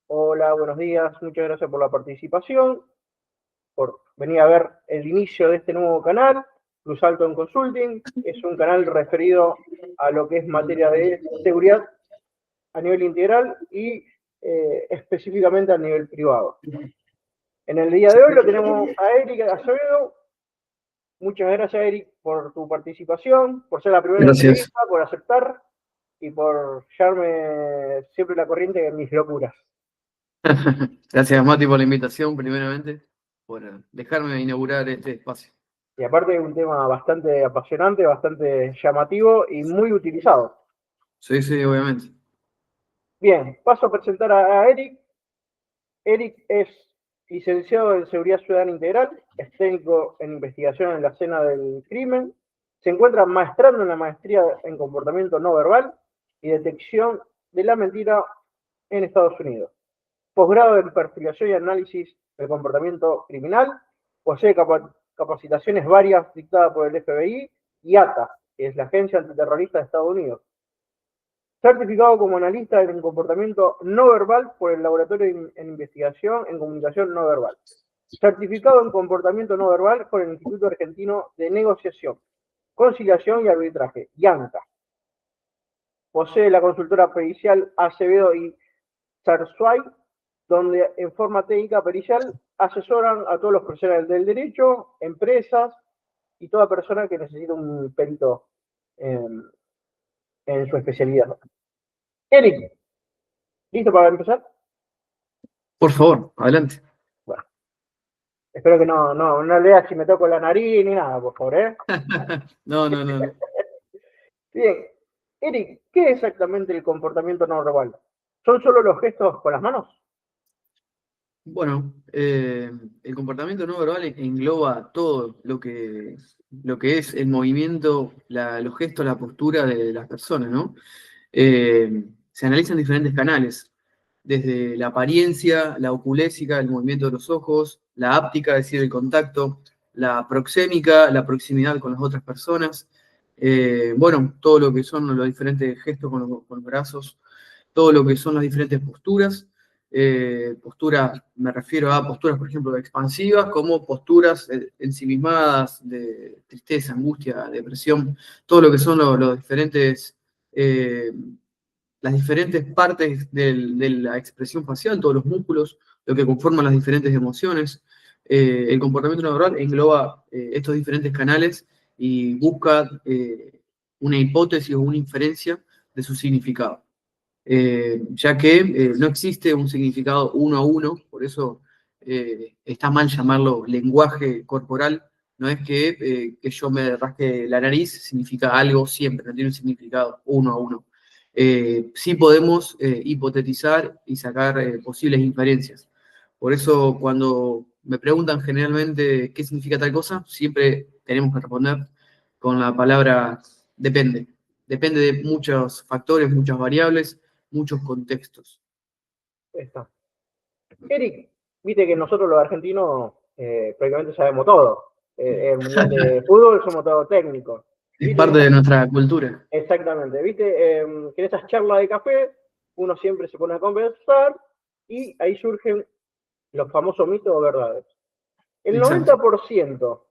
Hola, buenos días. Muchas gracias por la participación, por venir a ver el inicio de este nuevo canal, Cruz Alto en Consulting. Es un canal referido a lo que es materia de seguridad a nivel integral y específicamente a nivel privado. En el día de hoy lo tenemos a Eric Acevedo. Muchas gracias, Eric, por tu participación, por ser la primera Gracias. entrevista, por aceptar y por llevarme siempre la corriente de mis locuras. Gracias, Mati, por la invitación, primeramente, por dejarme inaugurar este espacio. Y aparte es un tema bastante apasionante, bastante llamativo y muy utilizado. Sí, sí, obviamente. Bien, paso a presentar a Eric. Eric es licenciado en Seguridad Ciudadana Integral, es técnico en investigación en la escena del crimen, se encuentra maestrando en la maestría en comportamiento no verbal y detección de la mentira en Estados Unidos. Posgrado en perfilación y análisis del comportamiento criminal, posee capacitaciones varias dictadas por el FBI y ATA, que es la Agencia Antiterrorista de Estados Unidos. Certificado como analista en comportamiento no verbal por el Laboratorio en Investigación en Comunicación No Verbal. Certificado en comportamiento no verbal por el Instituto Argentino de Negociación, Conciliación y Arbitraje, IANCA. Posee la consultora pericial Acevedo y Zarzuay, donde en forma técnica pericial asesoran a todos los profesionales del derecho, empresas y toda persona que necesita un perito en su especialidad. Eric, ¿listo para empezar? Por favor, adelante. Bueno, espero que no leas si me toco la nariz ni nada, por favor, ¿eh? No, no, no, no. Bien. Eric, ¿qué es exactamente el comportamiento no verbal? ¿Son solo los gestos con las manos? Bueno, el comportamiento no verbal engloba todo lo que es el movimiento, los gestos, la postura de las personas, ¿no? Se analizan diferentes canales, desde la apariencia, la oculésica, el movimiento de los ojos, la áptica, es decir, el contacto, la proxémica, la proximidad con las otras personas, bueno, todo lo que son los diferentes gestos con los brazos, todo lo que son las diferentes posturas. Posturas, me refiero a posturas, por ejemplo, expansivas, como posturas ensimismadas de tristeza, angustia, depresión, todo lo que son los diferentes las diferentes partes de la expresión facial, todos los músculos, lo que conforman las diferentes emociones. El comportamiento no verbal engloba estos diferentes canales y busca una hipótesis o una inferencia de su significado. Ya que no existe un significado uno a uno, por eso está mal llamarlo lenguaje corporal. No es que yo me rasque la nariz, significa algo siempre, no tiene un significado uno a uno. Sí podemos hipotetizar y sacar posibles inferencias. Por eso cuando me preguntan generalmente qué significa tal cosa, siempre tenemos que responder con la palabra depende. Depende de muchos factores, muchas variables, muchos contextos. Está. Eric, viste que nosotros los argentinos prácticamente sabemos todo. El Mundial de Fútbol somos todos técnicos. Y Es viste que parte de nuestra cultura. exactamente, viste que en esas charlas de café uno siempre se pone a conversar y ahí surgen los famosos mitos o verdades. El Exacto. 90%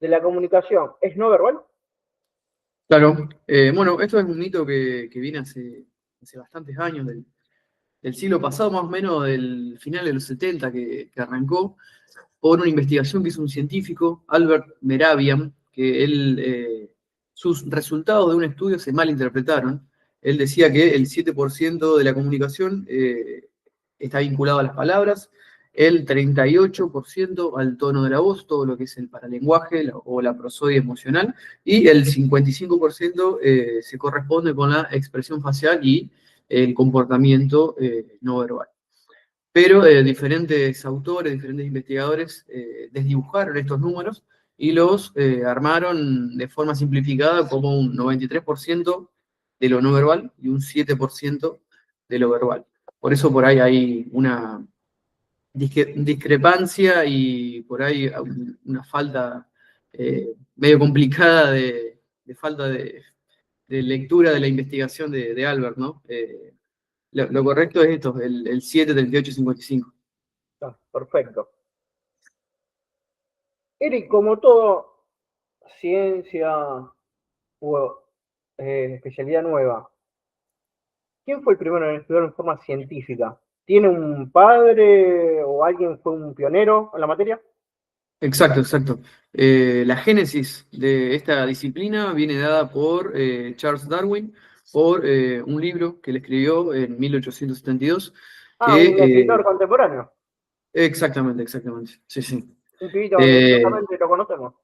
de la comunicación es no verbal. Claro. Bueno, esto es un mito que viene hace bastantes años, del siglo pasado, más o menos del final de los 70, que arrancó por una investigación que hizo un científico, Albert Mehrabian, que sus resultados de un estudio se malinterpretaron. Él decía que el 7% de la comunicación está vinculado a las palabras, el 38% al tono de la voz, todo lo que es el paralenguaje o la prosodia emocional, y el 55% se corresponde con la expresión facial y el comportamiento no verbal. Pero diferentes autores, diferentes investigadores desdibujaron estos números y los armaron de forma simplificada como un 93% de lo no verbal y un 7% de lo verbal. Por eso por ahí hay una discrepancia y por ahí una falta medio complicada de falta de lectura de la investigación de Albert, ¿no? Lo correcto es esto, el 73855. Perfecto. Eric, como todo ciencia o especialidad nueva, ¿quién fue el primero en estudiar en forma científica? ¿Tiene un padre o alguien fue un pionero en la materia? Exacto, exacto. La génesis de esta disciplina viene dada por Charles Darwin, por un libro que él escribió en 1872, Ah, un que escritor contemporáneo. exactamente, exactamente. Sí, sí. Un pibito que Eh, justamente lo conocemos.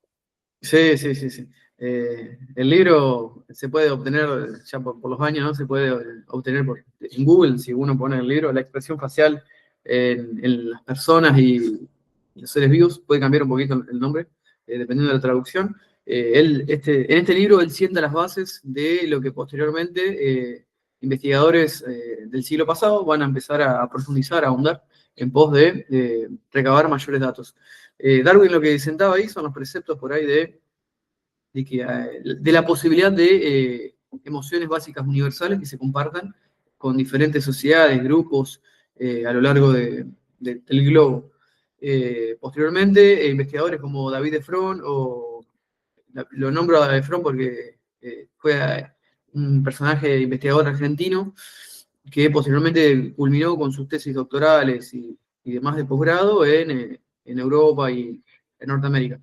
sí, sí, sí, sí. El libro se puede obtener ya por los años, ¿no? Se puede obtener en Google, si uno pone el libro, la expresión facial en las personas y los seres vivos, puede cambiar un poquito el nombre, dependiendo de la traducción. En este libro él sienta las bases de lo que posteriormente investigadores del siglo pasado van a empezar a profundizar, a ahondar en pos de recabar mayores datos. Darwin lo que sentaba ahí son los preceptos por ahí de la posibilidad de emociones básicas universales que se compartan con diferentes sociedades, grupos a lo largo del globo. Posteriormente, investigadores como David Efron, lo nombro a Efron porque fue un personaje investigador argentino que posteriormente culminó con sus tesis doctorales y demás de posgrado en Europa y en Norteamérica.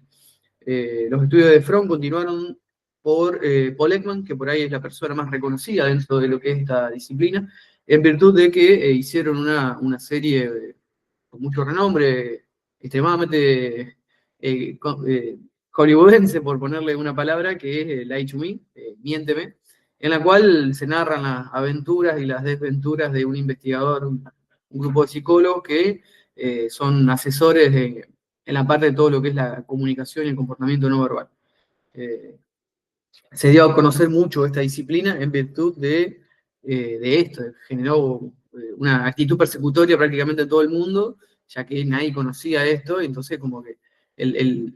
Los estudios de Fromm continuaron por Paul Ekman, que por ahí es la persona más reconocida dentro de lo que es esta disciplina, en virtud de que hicieron una serie con mucho renombre, extremadamente hollywoodense, por ponerle una palabra, que es Lie to Me, Miénteme, en la cual se narran las aventuras y las desventuras de un investigador, un grupo de psicólogos que son asesores en la parte de todo lo que es la comunicación y el comportamiento no verbal. Eh, Se dio a conocer mucho esta disciplina en virtud de esto, generó una actitud persecutoria prácticamente en todo el mundo, ya que nadie conocía esto, y entonces como que el, el-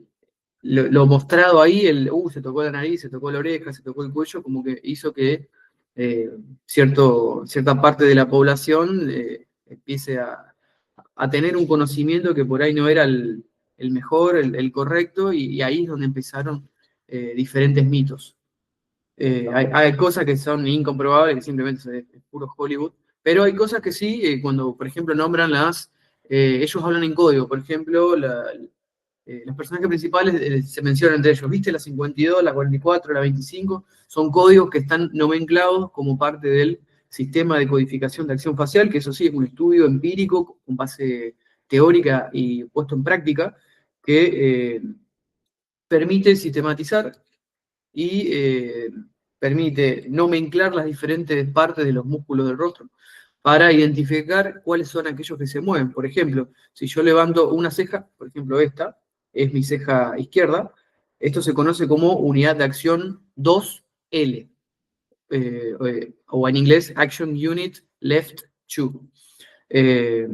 lo mostrado ahí, se tocó la nariz, se tocó la oreja, se tocó el cuello, como que hizo que eh, cierta parte de la población empiece a tener un conocimiento que por ahí no era el mejor, el correcto, y ahí es donde empezaron diferentes mitos. Hay cosas que son incomprobables, que simplemente es puro Hollywood, pero hay cosas que sí, cuando, por ejemplo, nombran ellos hablan en código, por ejemplo, los personajes principales se mencionan entre ellos, ¿viste? La 52, la 44, la 25, son códigos que están nomenclados como parte del sistema de codificación de acción facial, que eso sí es un estudio empírico con base teórica y puesto en práctica, que permite sistematizar y permite nomenclar las diferentes partes de los músculos del rostro para identificar cuáles son aquellos que se mueven. Por ejemplo, si yo levanto una ceja, por ejemplo esta, es mi ceja izquierda, esto se conoce como unidad de acción 2L, o en inglés Action Unit Left 2. Eh,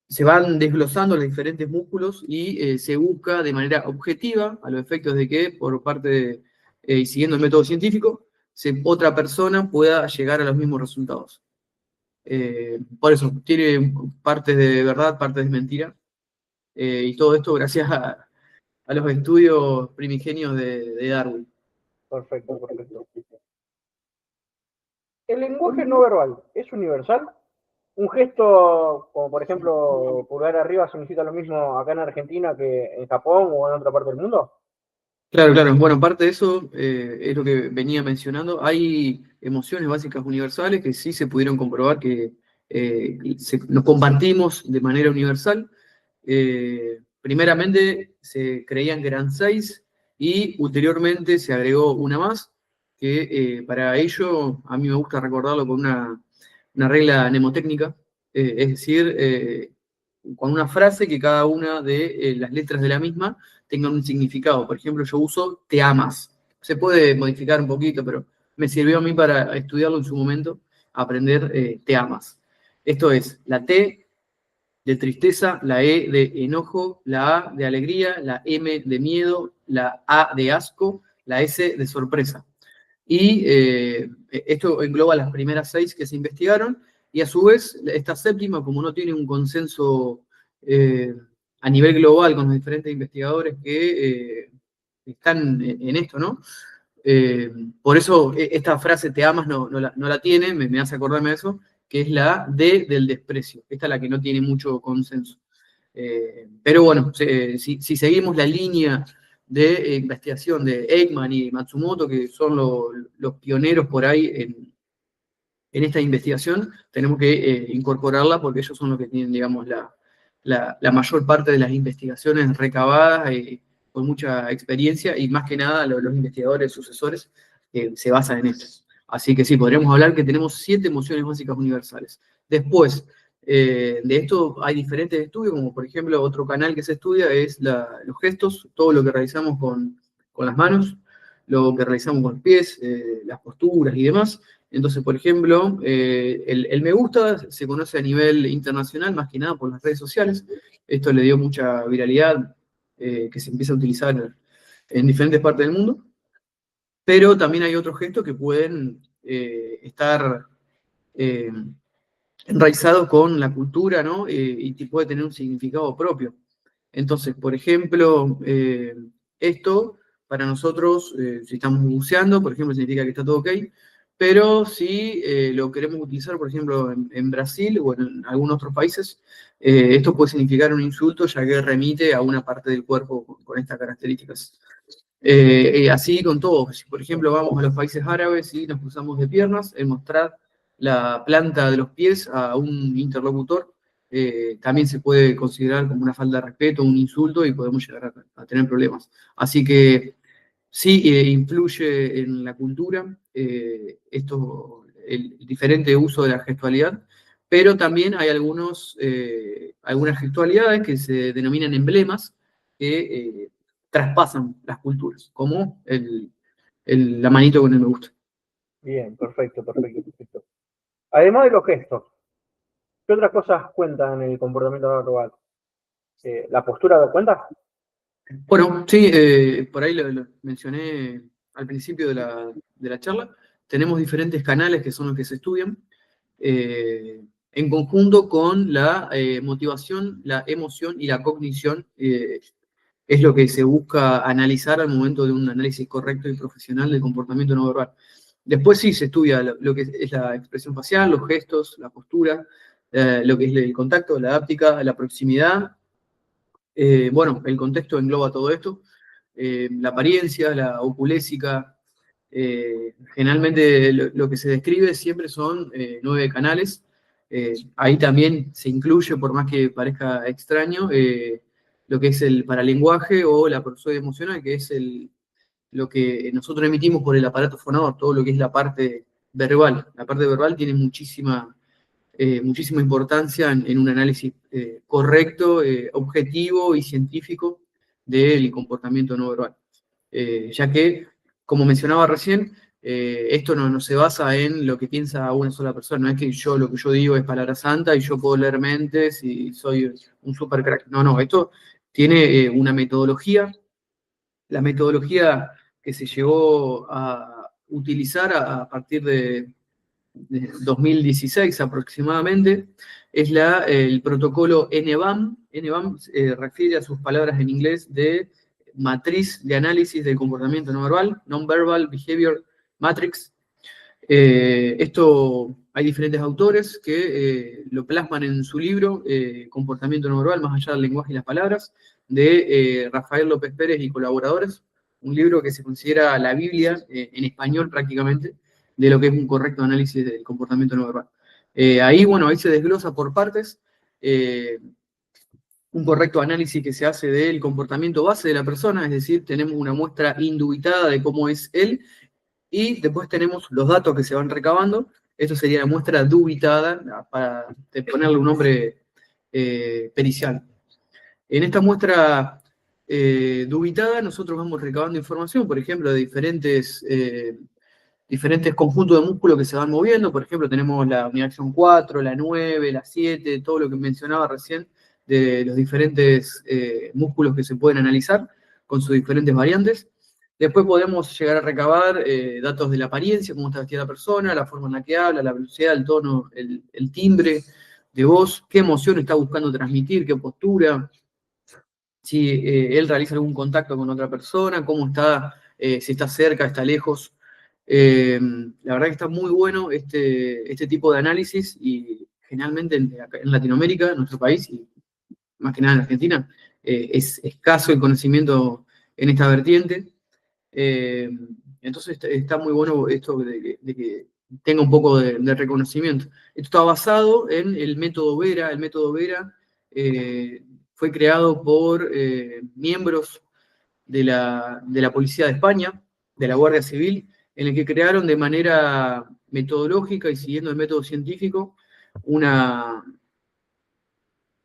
Se van desglosando los diferentes músculos y se busca de manera objetiva, a los efectos de que, por parte y siguiendo el método científico, otra persona pueda llegar a los mismos resultados. Por eso, tiene partes de verdad, partes de mentira, y todo esto gracias a los estudios primigenios de Darwin. Perfecto, perfecto. ¿El lenguaje no verbal es universal? Un gesto, como por ejemplo pulgar arriba, significa lo mismo acá en Argentina que en Japón o en otra parte del mundo. Claro, claro. Bueno, parte de eso es lo que venía mencionando. Hay emociones básicas universales que sí se pudieron comprobar que nos compartimos de manera universal. Primeramente se creían que eran 6 y ulteriormente se agregó una más, que para ello a mí me gusta recordarlo con una regla mnemotécnica, es decir, con una frase que cada una de las letras de la misma tengan un significado. Por ejemplo, yo uso te amas. Se puede modificar un poquito, pero me sirvió a mí para estudiarlo en su momento, aprender te amas. Esto es la T de tristeza, la E de enojo, la A de alegría, la M de miedo, la A de asco, la S de sorpresa. Y esto engloba las primeras 6 que se investigaron, y a su vez, esta séptima, como no tiene un consenso a nivel global con los diferentes investigadores que están en esto, ¿no? Por eso esta frase te amas no la tiene, me hace acordarme de eso, que es la D del desprecio. Esta es la que no tiene mucho consenso. Pero bueno, si seguimos la línea de investigación de Ekman y Matsumoto, que son los pioneros por ahí en esta investigación, tenemos que incorporarla porque ellos son los que tienen, digamos, la mayor parte de las investigaciones recabadas con mucha experiencia, y más que nada los investigadores sucesores se basan en esto. Así que sí, podríamos hablar que tenemos 7 emociones básicas universales. Después, de esto hay diferentes estudios, como por ejemplo otro canal que se estudia es los gestos, todo lo que realizamos con las manos, lo que realizamos con los pies, las posturas y demás. Entonces, por ejemplo, el me gusta se conoce a nivel internacional, más que nada por las redes sociales. Esto le dio mucha viralidad, que se empieza a utilizar en diferentes partes del mundo. Pero también hay otros gestos que pueden estar eh, enraizados con la cultura, ¿no? Y puede tener un significado propio. Entonces, por ejemplo, esto para nosotros, si estamos buceando, por ejemplo, significa que está todo ok, pero si lo queremos utilizar, por ejemplo, en Brasil o en algunos otros países, esto puede significar un insulto, ya que remite a una parte del cuerpo con estas características. Así con todo, si por ejemplo vamos a los países árabes y nos cruzamos de piernas, el mostrar la planta de los pies a un interlocutor también se puede considerar como una falta de respeto, un insulto, y podemos llegar a tener problemas. Así que sí, influye en la cultura el diferente uso de la gestualidad, pero también hay algunas gestualidades que se denominan emblemas que traspasan las culturas, como la manito con el me gusta. Bien, perfecto, perfecto, perfecto. Además de los gestos, ¿qué otras cosas cuentan en el comportamiento no verbal? ¿La postura cuenta? Bueno, sí, por ahí lo mencioné al principio de la charla. Tenemos diferentes canales que son los que se estudian en conjunto con la motivación, la emoción y la cognición. Es lo que se busca analizar al momento de un análisis correcto y profesional del comportamiento no verbal. Después sí se estudia lo que es la expresión facial, los gestos, la postura, lo que es el contacto, la áptica, la proximidad. Bueno, el contexto engloba todo esto, la apariencia, la oculésica. Generalmente lo que se describe siempre son 9 canales. Ahí también se incluye, por más que parezca extraño, lo que es el paralenguaje o la prosodia emocional, que es lo que nosotros emitimos por el aparato fonador, todo lo que es la parte verbal. La parte verbal tiene muchísima importancia en un análisis correcto, objetivo y científico del comportamiento no verbal. Ya que, como mencionaba recién, esto no se basa en lo que piensa una sola persona, no es que lo que yo digo es palabra santa y yo puedo leer mentes y soy un super crack. No, esto tiene una metodología. La metodología que se llegó a utilizar a partir de 2016 aproximadamente, es el protocolo NBAM. NBAM refiere a sus palabras en inglés de matriz de análisis del comportamiento no verbal, Non-Verbal Behavior Matrix. Esto hay diferentes autores que lo plasman en su libro, Comportamiento no verbal, más allá del lenguaje y las palabras, de Rafael López Pérez y colaboradores, un libro que se considera la Biblia, en español prácticamente, de lo que es un correcto análisis del comportamiento no verbal. Ahí se desglosa por partes un correcto análisis que se hace del comportamiento base de la persona, es decir, tenemos una muestra indubitada de cómo es él, y después tenemos los datos que se van recabando. Esto sería la muestra dubitada, para ponerle un nombre pericial. En esta muestra dubitada, nosotros vamos recabando información, por ejemplo, de diferentes conjuntos de músculos que se van moviendo. Por ejemplo, tenemos la unidad de acción 4, la 9, la 7, todo lo que mencionaba recién de los diferentes músculos que se pueden analizar con sus diferentes variantes. Después podemos llegar a recabar datos de la apariencia, cómo está vestida la persona, la forma en la que habla, la velocidad, el tono, el timbre de voz, qué emoción está buscando transmitir, qué postura, si él realiza algún contacto con otra persona, cómo está, si está cerca, está lejos. La verdad que está muy bueno este tipo de análisis y generalmente en Latinoamérica, en nuestro país, y más que nada en Argentina, es escaso el conocimiento en esta vertiente. Entonces está muy bueno esto de que tenga un poco de reconocimiento. Esto está basado en el método Vera. El método Vera fue creado por miembros de la Policía de España, de la Guardia Civil, en el que crearon de manera metodológica y siguiendo el método científico una,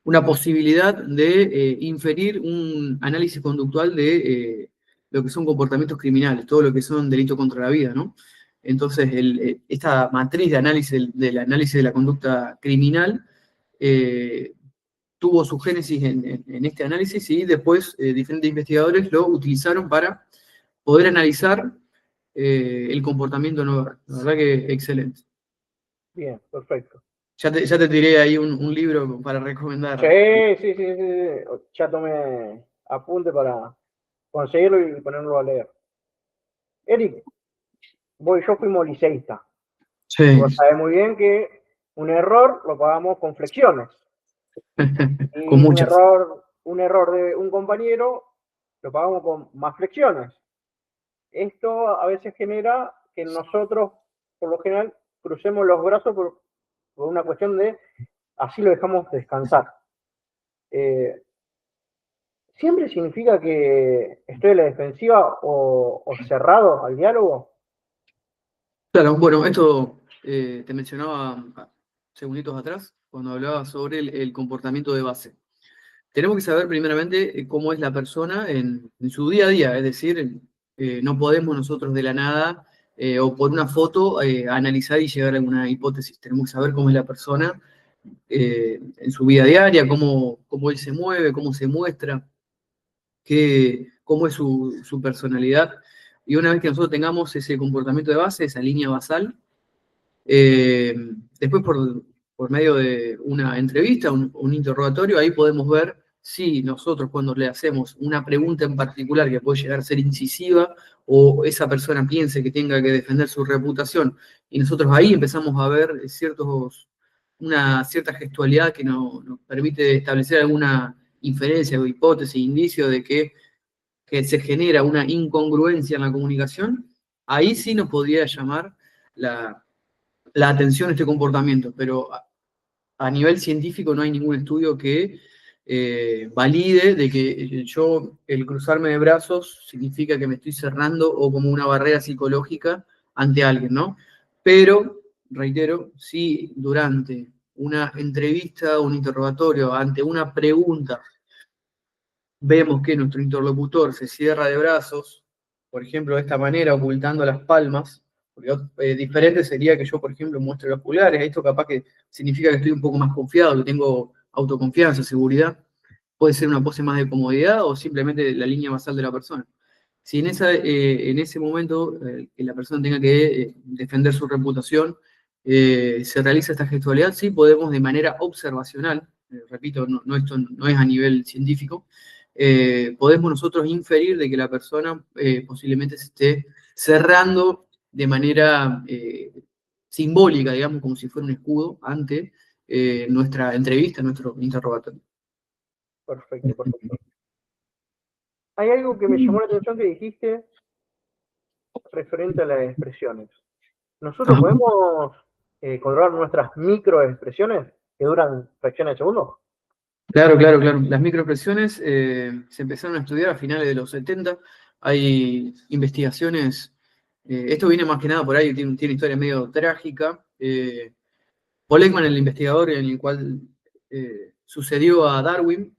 una posibilidad de inferir un análisis conductual de lo que son comportamientos criminales, todo lo que son delitos contra la vida, ¿no? Entonces, esta matriz de análisis del análisis de la conducta criminal eh, tuvo su génesis en este análisis y después diferentes investigadores lo utilizaron para poder analizar el comportamiento no verbal. La verdad que excelente. Bien, perfecto. Ya te tiré ahí un libro para recomendar. Sí, sí, sí, sí. Ya tomé apunte para conseguirlo y ponerlo a leer. Eric, yo fuimos liceísta. Sí, Vos sabés muy bien que un error lo pagamos con flexiones. con Y muchas. un error de un compañero lo pagamos con más flexiones. Esto a veces genera que nosotros, por lo general, crucemos los brazos por una cuestión de así lo dejamos descansar. ¿Siempre significa que estoy en la defensiva o cerrado al diálogo? Claro, bueno, esto te mencionaba segunditos atrás, cuando hablaba sobre el comportamiento de base. Tenemos que saber primeramente cómo es la persona en su día a día, es decir, no podemos nosotros de la nada o por una foto analizar y llegar a alguna hipótesis. Tenemos que saber cómo es la persona en su vida diaria, cómo él se mueve, cómo se muestra, cómo es su personalidad. Y una vez que nosotros tengamos ese comportamiento de base, esa línea basal, eh, después por medio de una entrevista, un interrogatorio, ahí podemos ver si nosotros cuando le hacemos una pregunta en particular que puede llegar a ser incisiva o esa persona piense que tenga que defender su reputación y nosotros ahí empezamos a ver una cierta gestualidad que nos permite establecer alguna inferencia o hipótesis, indicio de que se genera una incongruencia en la comunicación, ahí sí nos podría llamar la atención a este comportamiento, pero a nivel científico no hay ningún estudio que valide de que yo, el cruzarme de brazos, significa que me estoy cerrando o como una barrera psicológica ante alguien, ¿no? Pero, reitero, si durante una entrevista, un interrogatorio, ante una pregunta, vemos que nuestro interlocutor se cierra de brazos, por ejemplo, de esta manera, ocultando las palmas, porque diferente sería que yo, por ejemplo, muestre los pulgares, esto capaz que significa que estoy un poco más confiado, que tengo autoconfianza, seguridad, puede ser una pose más de comodidad o simplemente la línea basal de la persona. Si en ese momento que la persona tenga que defender su reputación, se realiza esta gestualidad, sí podemos de manera observacional, repito, esto no es a nivel científico, podemos nosotros inferir de que la persona posiblemente se esté cerrando de manera simbólica, digamos, como si fuera un escudo ante nuestra entrevista, nuestro interrogatorio. Perfecto, perfecto. Hay algo que me llamó la atención que dijiste referente a las expresiones. ¿Nosotros Ajá. podemos controlar nuestras microexpresiones que duran fracciones de segundos? Claro, claro, claro. Las microexpresiones se empezaron a estudiar a finales de los 70. Hay investigaciones, esto viene más que nada por ahí, tiene historia medio trágica. Paul Ekman, el investigador en el cual sucedió a Darwin,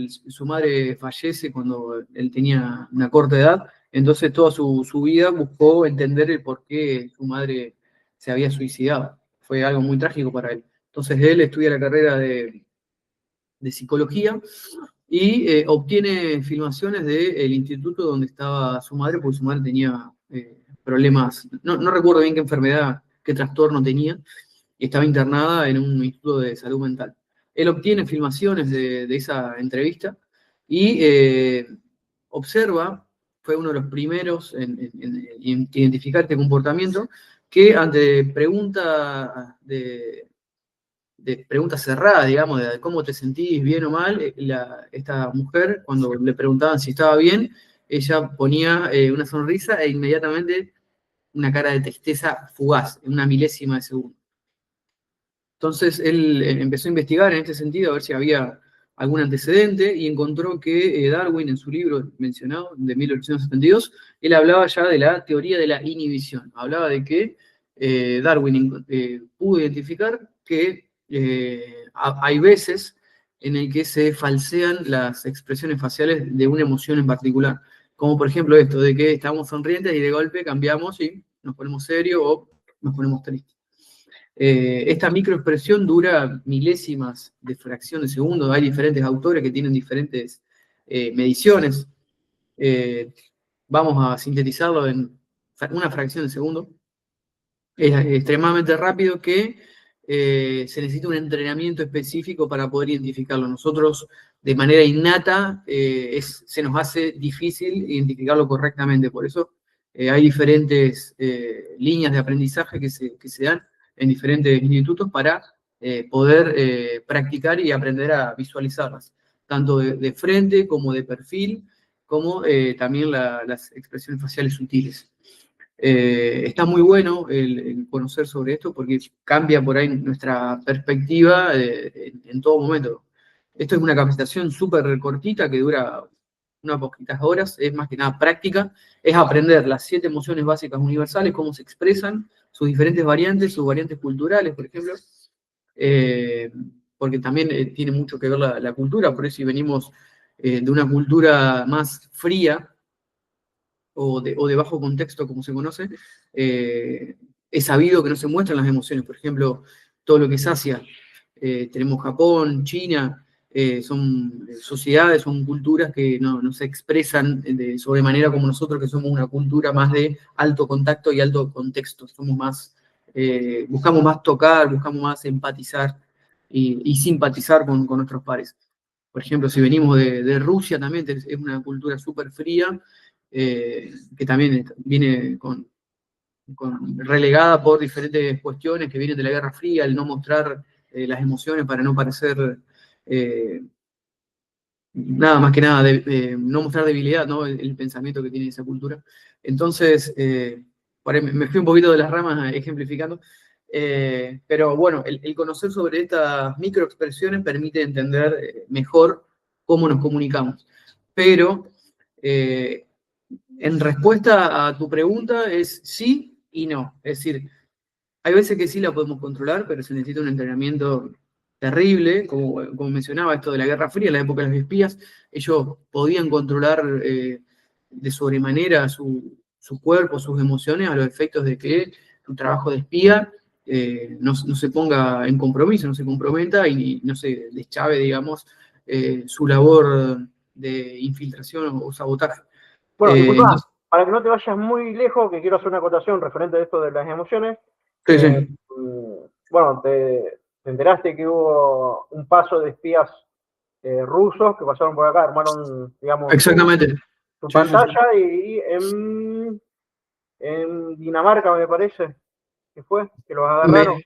su madre fallece cuando él tenía una corta edad, entonces toda su vida buscó entender el por qué su madre se había suicidado. Fue algo muy trágico para él. Entonces él estudia la carrera de psicología y obtiene filmaciones del instituto donde estaba su madre, porque su madre tenía problemas, no recuerdo bien qué enfermedad, qué trastorno tenía, y estaba internada en un instituto de salud mental. Él obtiene filmaciones de esa entrevista y observa, fue uno de los primeros en identificar este comportamiento, que ante preguntas preguntas cerradas, digamos, de cómo te sentís, bien o mal, esta mujer, cuando le preguntaban si estaba bien, ella ponía una sonrisa e inmediatamente una cara de tristeza fugaz, en una milésima de segundo. Entonces él empezó a investigar en este sentido, a ver si había algún antecedente, y encontró que Darwin, en su libro mencionado, de 1872, él hablaba ya de la teoría de la inhibición. Hablaba de que Darwin pudo identificar que hay veces en el que se falsean las expresiones faciales de una emoción en particular. Como por ejemplo esto, de que estamos sonrientes y de golpe cambiamos y nos ponemos serios o nos ponemos tristes. Esta microexpresión dura milésimas de fracción de segundo. Hay diferentes autores que tienen diferentes mediciones. Vamos a sintetizarlo en una fracción de segundo. Es extremadamente rápido que se necesita un entrenamiento específico para poder identificarlo. Nosotros, de manera innata, se nos hace difícil identificarlo correctamente. Por eso hay diferentes líneas de aprendizaje que se dan en diferentes institutos para poder practicar y aprender a visualizarlas, tanto de frente como de perfil, como también las expresiones faciales sutiles. Está muy bueno el conocer sobre esto porque cambia por ahí nuestra perspectiva en todo momento. Esto es una capacitación súper cortita que dura unas poquitas horas, es más que nada práctica, es aprender las 7 emociones básicas universales, cómo se expresan, sus diferentes variantes, sus variantes culturales, por ejemplo, porque también tiene mucho que ver la cultura, por eso si venimos de una cultura más fría, o de bajo contexto, como se conoce, es sabido que no se muestran las emociones. Por ejemplo, todo lo que es Asia, tenemos Japón, China, son sociedades, son culturas que no se expresan de sobremanera como nosotros, que somos una cultura más de alto contacto y alto contexto. Somos más, buscamos más tocar, buscamos más empatizar y simpatizar con nuestros pares. Por ejemplo, si venimos de Rusia también, es una cultura súper fría, que también viene relegada por diferentes cuestiones que vienen de la Guerra Fría, el no mostrar las emociones para no parecer nada más que nada, no mostrar debilidad, ¿no? El pensamiento que tiene esa cultura. Entonces, por ahí me fui un poquito de las ramas ejemplificando, pero bueno, el conocer sobre estas microexpresiones permite entender mejor cómo nos comunicamos. Pero en respuesta a tu pregunta es sí y no. Es decir, hay veces que sí la podemos controlar, pero se necesita un entrenamiento terrible, como mencionaba esto de la Guerra Fría, en la época de los espías, ellos podían controlar de sobremanera su cuerpo, sus emociones, a los efectos de que su trabajo de espía no se ponga en compromiso, no se comprometa y no se deschave, digamos, su labor de infiltración o sabotaje. Bueno, disculpa, Entonces, para que no te vayas muy lejos, que quiero hacer una acotación referente a esto de las emociones. sí, sí. Bueno, te enteraste que hubo un paso de espías rusos que pasaron por acá, armaron, digamos, Exactamente. su Sí, sí, sí. pantalla y en Dinamarca, me parece, que fue, que los agarraron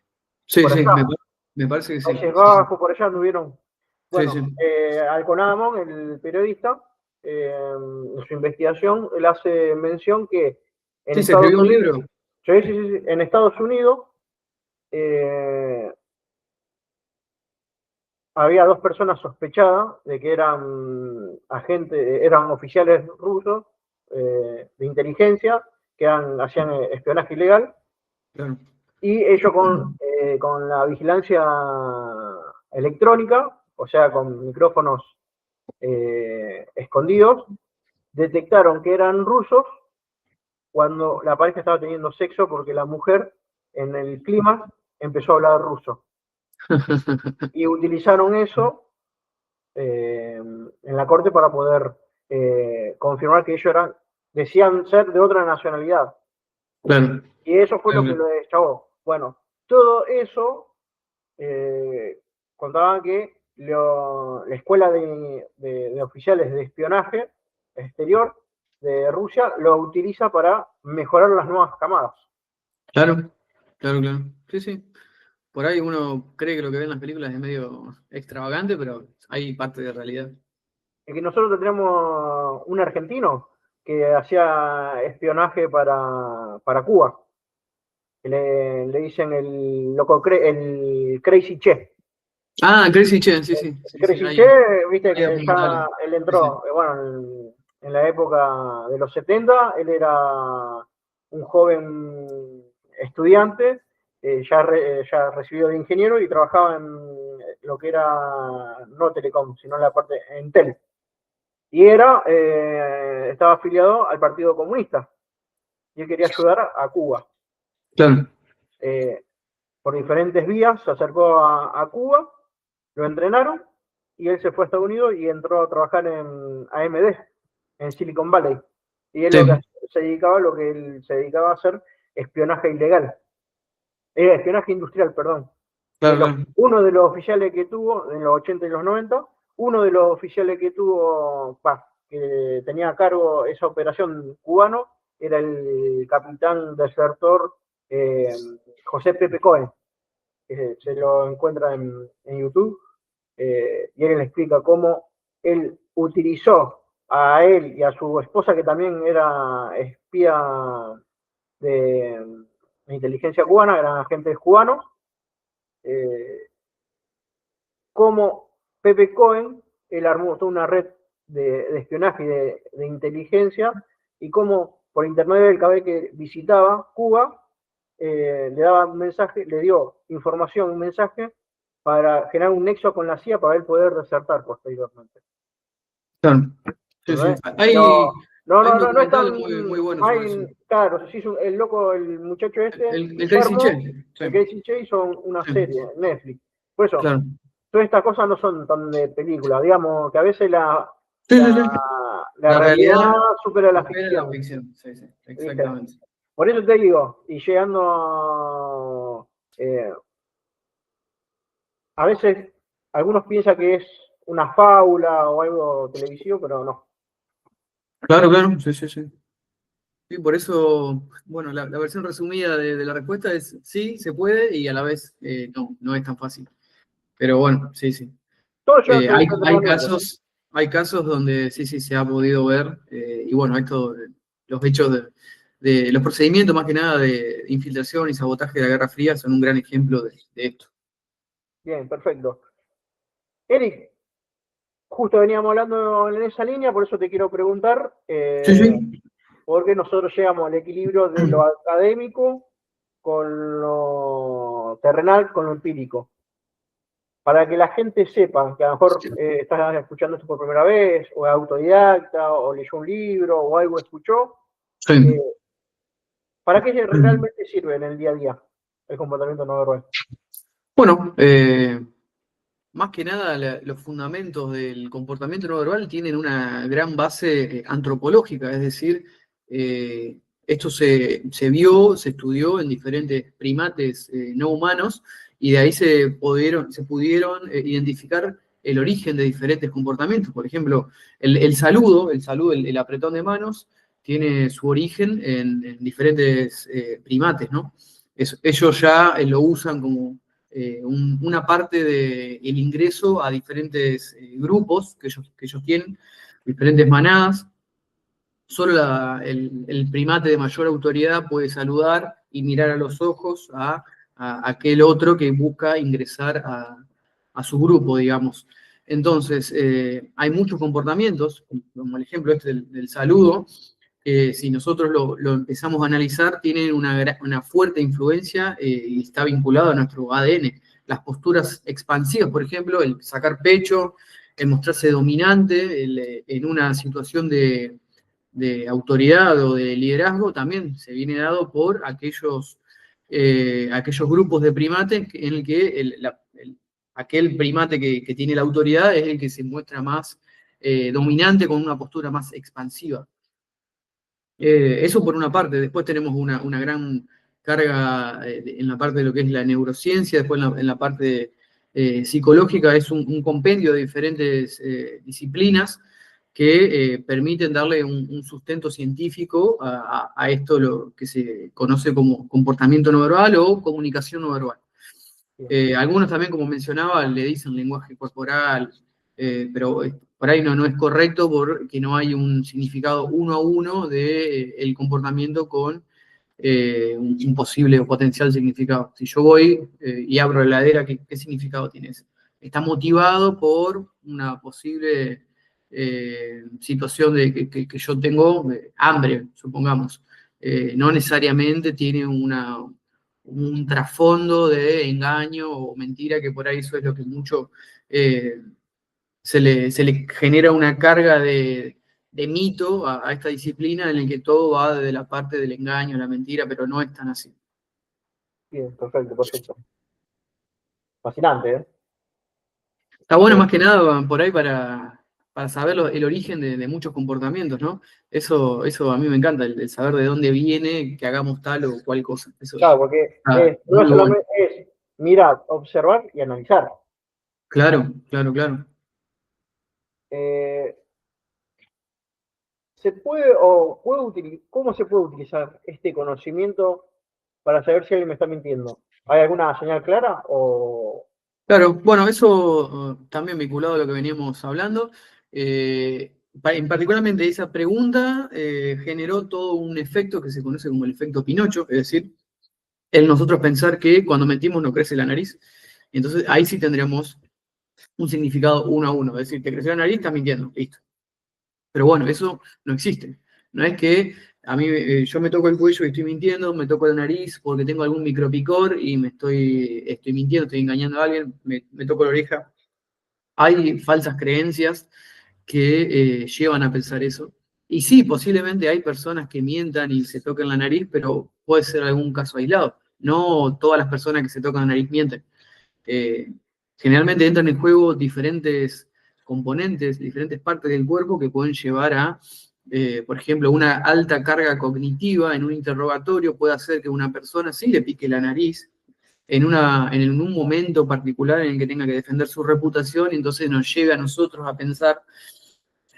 Sí, por sí, allá, me parece que sí. Países Sí, sí. Bajos, por allá anduvieron. Sí, Bueno, sí. Alconadamón, el periodista, en su investigación, él hace mención que en Sí, se Estados escribió un Unidos, libro. sí, en Estados Unidos eh, había 2 personas sospechadas de que eran agentes, eran oficiales rusos de inteligencia que hacían espionaje ilegal, Claro. y ellos con la vigilancia electrónica, o sea, con micrófonos escondidos, detectaron que eran rusos cuando la pareja estaba teniendo sexo porque la mujer en el clima empezó a hablar ruso. Y utilizaron eso en la corte para poder confirmar que ellos decían ser de otra nacionalidad. Claro. Y eso fue Claro, lo que claro. lo deschavó. Bueno, todo eso contaban que la escuela de oficiales de espionaje exterior de Rusia lo utiliza para mejorar las nuevas camadas. Claro, claro, claro. Sí, sí. Por ahí uno cree que lo que ve en las películas es medio extravagante, pero hay parte de realidad. Es que nosotros tenemos un argentino que hacía espionaje para Cuba. Le dicen el loco, el Crazy Che. Ah, Crazy Chen, sí, sí, El sí, sí, Crazy Che, viste hay que documentales. ya él Sí, sí. entró, bueno, en la época de los 70, él era un joven estudiante, ya recibido de ingeniero y trabajaba en lo que era no Telecom, sino en la parte en Tel. Y estaba afiliado al Partido Comunista y él quería ayudar a Cuba. Claro, Eh, por diferentes vías se acercó a Cuba, lo entrenaron y él se fue a Estados Unidos y entró a trabajar en AMD, en Silicon Valley. Y él sí, lo que él se dedicaba a hacer espionaje ilegal, espionaje industrial, perdón. claro, claro. Uno de los oficiales que tuvo en los 80 y los 90, uno de los oficiales que tuvo, que tenía a cargo esa operación cubano, era el capitán desertor José Pepe Cohen, que se lo encuentra en YouTube, y él le explica cómo él utilizó a él y a su esposa, que también era espía de inteligencia cubana, eran agentes cubanos, eh, cómo Pepe Cohen, él armó toda una red de espionaje y de inteligencia, y cómo por intermedio del KB que visitaba Cuba, le daba un mensaje, le dio información, un mensaje, para generar un nexo con la CIA para él poder desertar posteriormente. Claro. Sí, sí. Pero Hay un no es documental tan. muy, muy bueno sobre eso. Claro, sí, el loco, el muchacho este, El Crazy Guillermo, Che, sí, el Casey Chase, son una sí, serie en Netflix. Por eso, claro. todas estas cosas no son tan de película, digamos que a veces Sí, la, sí, sí. la La realidad realidad supera la supera la ficción, ficción. Sí, sí, ¿viste? exactamente. Por eso te digo, y llegando a veces algunos piensan que es una fábula o algo televisivo, pero no. Claro, claro, sí, sí, sí. Sí, por eso, bueno, la versión resumida de la respuesta es sí, se puede y a la vez no, no es tan fácil. Pero bueno, sí, sí. Todo lleva su Hay entrenamiento. casos donde sí, sí se ha podido ver, y bueno, los hechos de los procedimientos más que nada de infiltración y sabotaje de la Guerra Fría son un gran ejemplo de esto. Bien, perfecto. Eric, justo veníamos hablando en esa línea, por eso te quiero preguntar, Sí, sí. por qué nosotros llegamos al equilibrio de lo académico con lo terrenal, con lo empírico. Para que la gente sepa que a lo mejor estás escuchando esto por primera vez, o es autodidacta, o leyó un libro, o algo escuchó, eh, Sí. ¿para qué realmente sirve en el día a día el comportamiento no verbal? Bueno, más que nada los fundamentos del comportamiento no verbal tienen una gran base antropológica, es decir, esto se vio, se estudió en diferentes primates no humanos y de ahí se pudieron identificar el origen de diferentes comportamientos. Por ejemplo, el apretón de manos, tiene su origen en diferentes primates, ¿no? Ellos ya lo usan como una parte del ingreso a diferentes grupos que ellos tienen, diferentes manadas. Solo el primate de mayor autoridad puede saludar y mirar a los ojos a aquel otro que busca ingresar a su grupo, digamos. Entonces, hay muchos comportamientos, como el ejemplo este del saludo, que si nosotros lo empezamos a analizar, tienen una fuerte influencia y está vinculado a nuestro ADN. Las posturas expansivas, por ejemplo, el sacar pecho, el mostrarse dominante en una situación de autoridad o de liderazgo, también se viene dado por aquellos grupos de primates en el que aquel primate que tiene la autoridad es el que se muestra más dominante, con una postura más expansiva. Eso por una parte. Después tenemos una gran carga en la parte de lo que es la neurociencia, después en la parte psicológica es un compendio de diferentes disciplinas que permiten darle un sustento científico a esto, lo que se conoce como comportamiento no verbal o comunicación no verbal. Algunos también, como mencionaba, le dicen lenguaje corporal, pero por ahí no es correcto porque no hay un significado uno a uno del comportamiento con un posible o potencial significado. Si yo voy y abro la heladera, ¿qué significado tiene eso? Está motivado por una posible situación de que yo tengo hambre, supongamos. No necesariamente tiene un trasfondo de engaño o mentira, que por ahí eso es lo que mucho se le genera una carga de mito a esta disciplina en el que todo va desde la parte del engaño, la mentira, pero no es tan así. Bien, perfecto, perfecto. Fascinante, ¿eh? Está bueno más que nada por ahí para saber el origen de muchos comportamientos, ¿no? Eso a mí me encanta, el saber de dónde viene que hagamos tal o cual cosa. Eso Claro, porque no muy bueno. solamente es mirar, observar y analizar. Claro, claro, claro. Eh, ¿Se puede o cómo se puede utilizar este conocimiento para saber si alguien me está mintiendo? ¿Hay alguna señal clara o Claro, bueno, eso también vinculado a lo que veníamos hablando. En particularmente esa pregunta generó todo un efecto que se conoce como el efecto Pinocho, es decir, el nosotros pensar que cuando mentimos no crece la nariz. Entonces ahí sí tendríamos un significado uno a uno, es decir, te creció la nariz, estás mintiendo, listo. Pero bueno, eso no existe. No es que a mí yo me toco el cuello y estoy mintiendo, me toco la nariz porque tengo algún micropicor y estoy mintiendo, estoy engañando a alguien, me toco la oreja. Hay falsas creencias que llevan a pensar eso. Y sí, posiblemente hay personas que mientan y se tocan la nariz, pero puede ser algún caso aislado. No todas las personas que se tocan la nariz mienten. Eh, Generalmente entran en juego diferentes componentes, diferentes partes del cuerpo que pueden llevar a, por ejemplo, una alta carga cognitiva en un interrogatorio puede hacer que una persona sí le pique la nariz en un momento particular en el que tenga que defender su reputación, y entonces nos lleve a nosotros a pensar,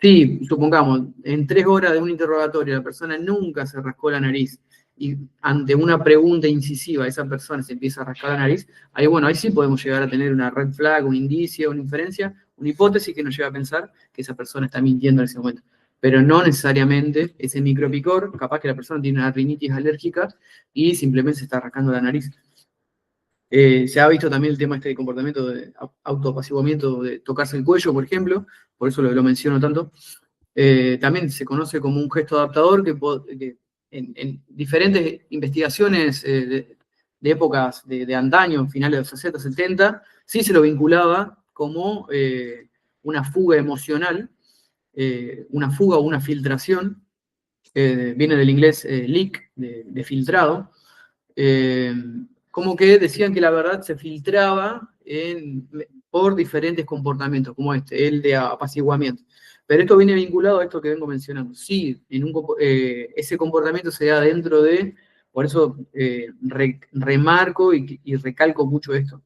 sí, supongamos, en 3 horas de un interrogatorio la persona nunca se rascó la nariz, y ante una pregunta incisiva esa persona se empieza a rascar la nariz, ahí bueno, ahí sí podemos llegar a tener una red flag, un indicio, una inferencia, una hipótesis que nos lleva a pensar que esa persona está mintiendo en ese momento. Pero no necesariamente ese micropicor, capaz que la persona tiene una rinitis alérgica y simplemente se está rascando la nariz. Se ha visto también el tema este de comportamiento de autoapaciguamiento, de tocarse el cuello, por ejemplo, por eso lo menciono tanto. También se conoce como un gesto adaptador que en diferentes investigaciones de épocas de antaño, finales de los 60, 70, sí se lo vinculaba como una fuga emocional, una fuga o una filtración, viene del inglés leak, de filtrado, eh, como que decían que la verdad se filtraba por diferentes comportamientos, como el de apaciguamiento. Pero esto viene vinculado a esto que vengo mencionando. Sí, ese comportamiento se da dentro de, por eso remarco y recalco mucho esto.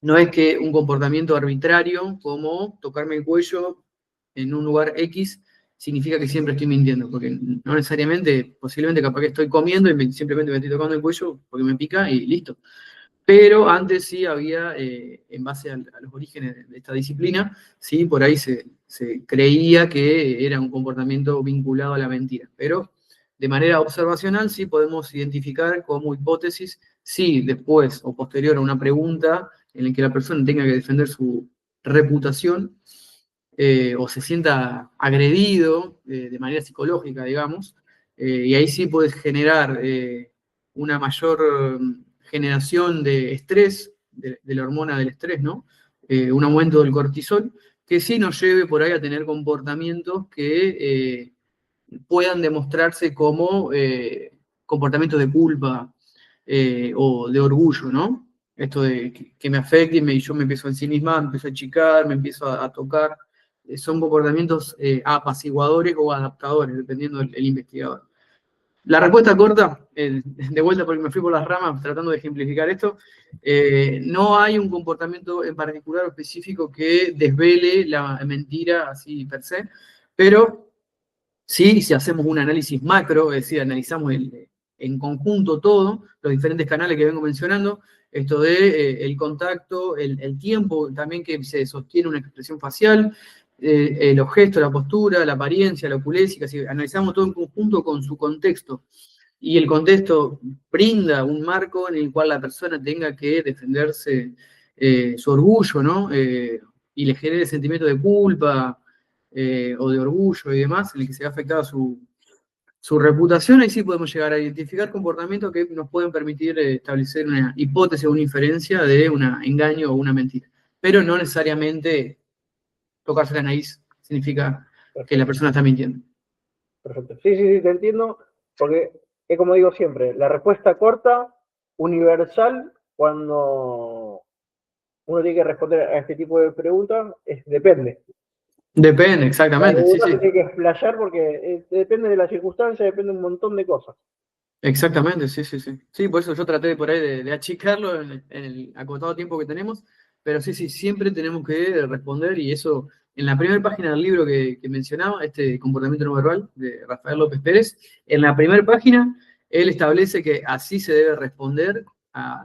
No es que un comportamiento arbitrario, como tocarme el cuello en un lugar X, significa que siempre estoy mintiendo, porque no necesariamente, posiblemente capaz que estoy comiendo y simplemente me estoy tocando el cuello porque me pica y listo. Pero antes sí había, en base a los orígenes de esta disciplina, sí, por ahí se creía que era un comportamiento vinculado a la mentira. Pero de manera observacional sí podemos identificar como hipótesis si después o posterior a una pregunta en la que la persona tenga que defender su reputación o se sienta agredido de manera psicológica, digamos, y ahí sí puedes generar una mayor generación de estrés, de la hormona del estrés, ¿no? Un aumento del cortisol, que sí nos lleve por ahí a tener comportamientos que puedan demostrarse como comportamientos de culpa o de orgullo, ¿no? esto de que me afecte y yo me empiezo a ensimismar, me empiezo a achicar, me empiezo a tocar. Son comportamientos apaciguadores o adaptadores, dependiendo del investigador. La respuesta corta, de vuelta porque me fui por las ramas tratando de ejemplificar esto, no hay un comportamiento en particular o específico que desvele la mentira así per se, pero sí, si hacemos un análisis macro, es decir, analizamos en conjunto todo, los diferentes canales que vengo mencionando, esto de el contacto, el tiempo también que se sostiene una expresión facial, los gestos, la postura, la apariencia, la oculesia, si analizamos todo en conjunto con su contexto, y el contexto brinda un marco en el cual la persona tenga que defenderse su orgullo, ¿no? Y le genere sentimiento de culpa, o de orgullo y demás, en el que se ve afectada su reputación, ahí sí podemos llegar a identificar comportamientos que nos pueden permitir establecer una hipótesis o una inferencia de un engaño o una mentira. Pero no necesariamente tocarse la nariz significa que la persona está mintiendo. Perfecto. Sí, sí, sí, te entiendo, porque es como digo siempre, la respuesta corta, universal, cuando uno tiene que responder a este tipo de preguntas, es depende. Depende, exactamente, sí, Uno sí. se tiene que explayar porque depende de las circunstancias, depende de un montón de cosas. Exactamente, sí, sí, sí. Sí, por eso yo traté por ahí de achicarlo en el acotado tiempo que tenemos, pero sí, sí, siempre tenemos que responder y eso, en la primera página del libro que mencionaba, este comportamiento no verbal de Rafael López Pérez, en la primera página él establece que así se debe responder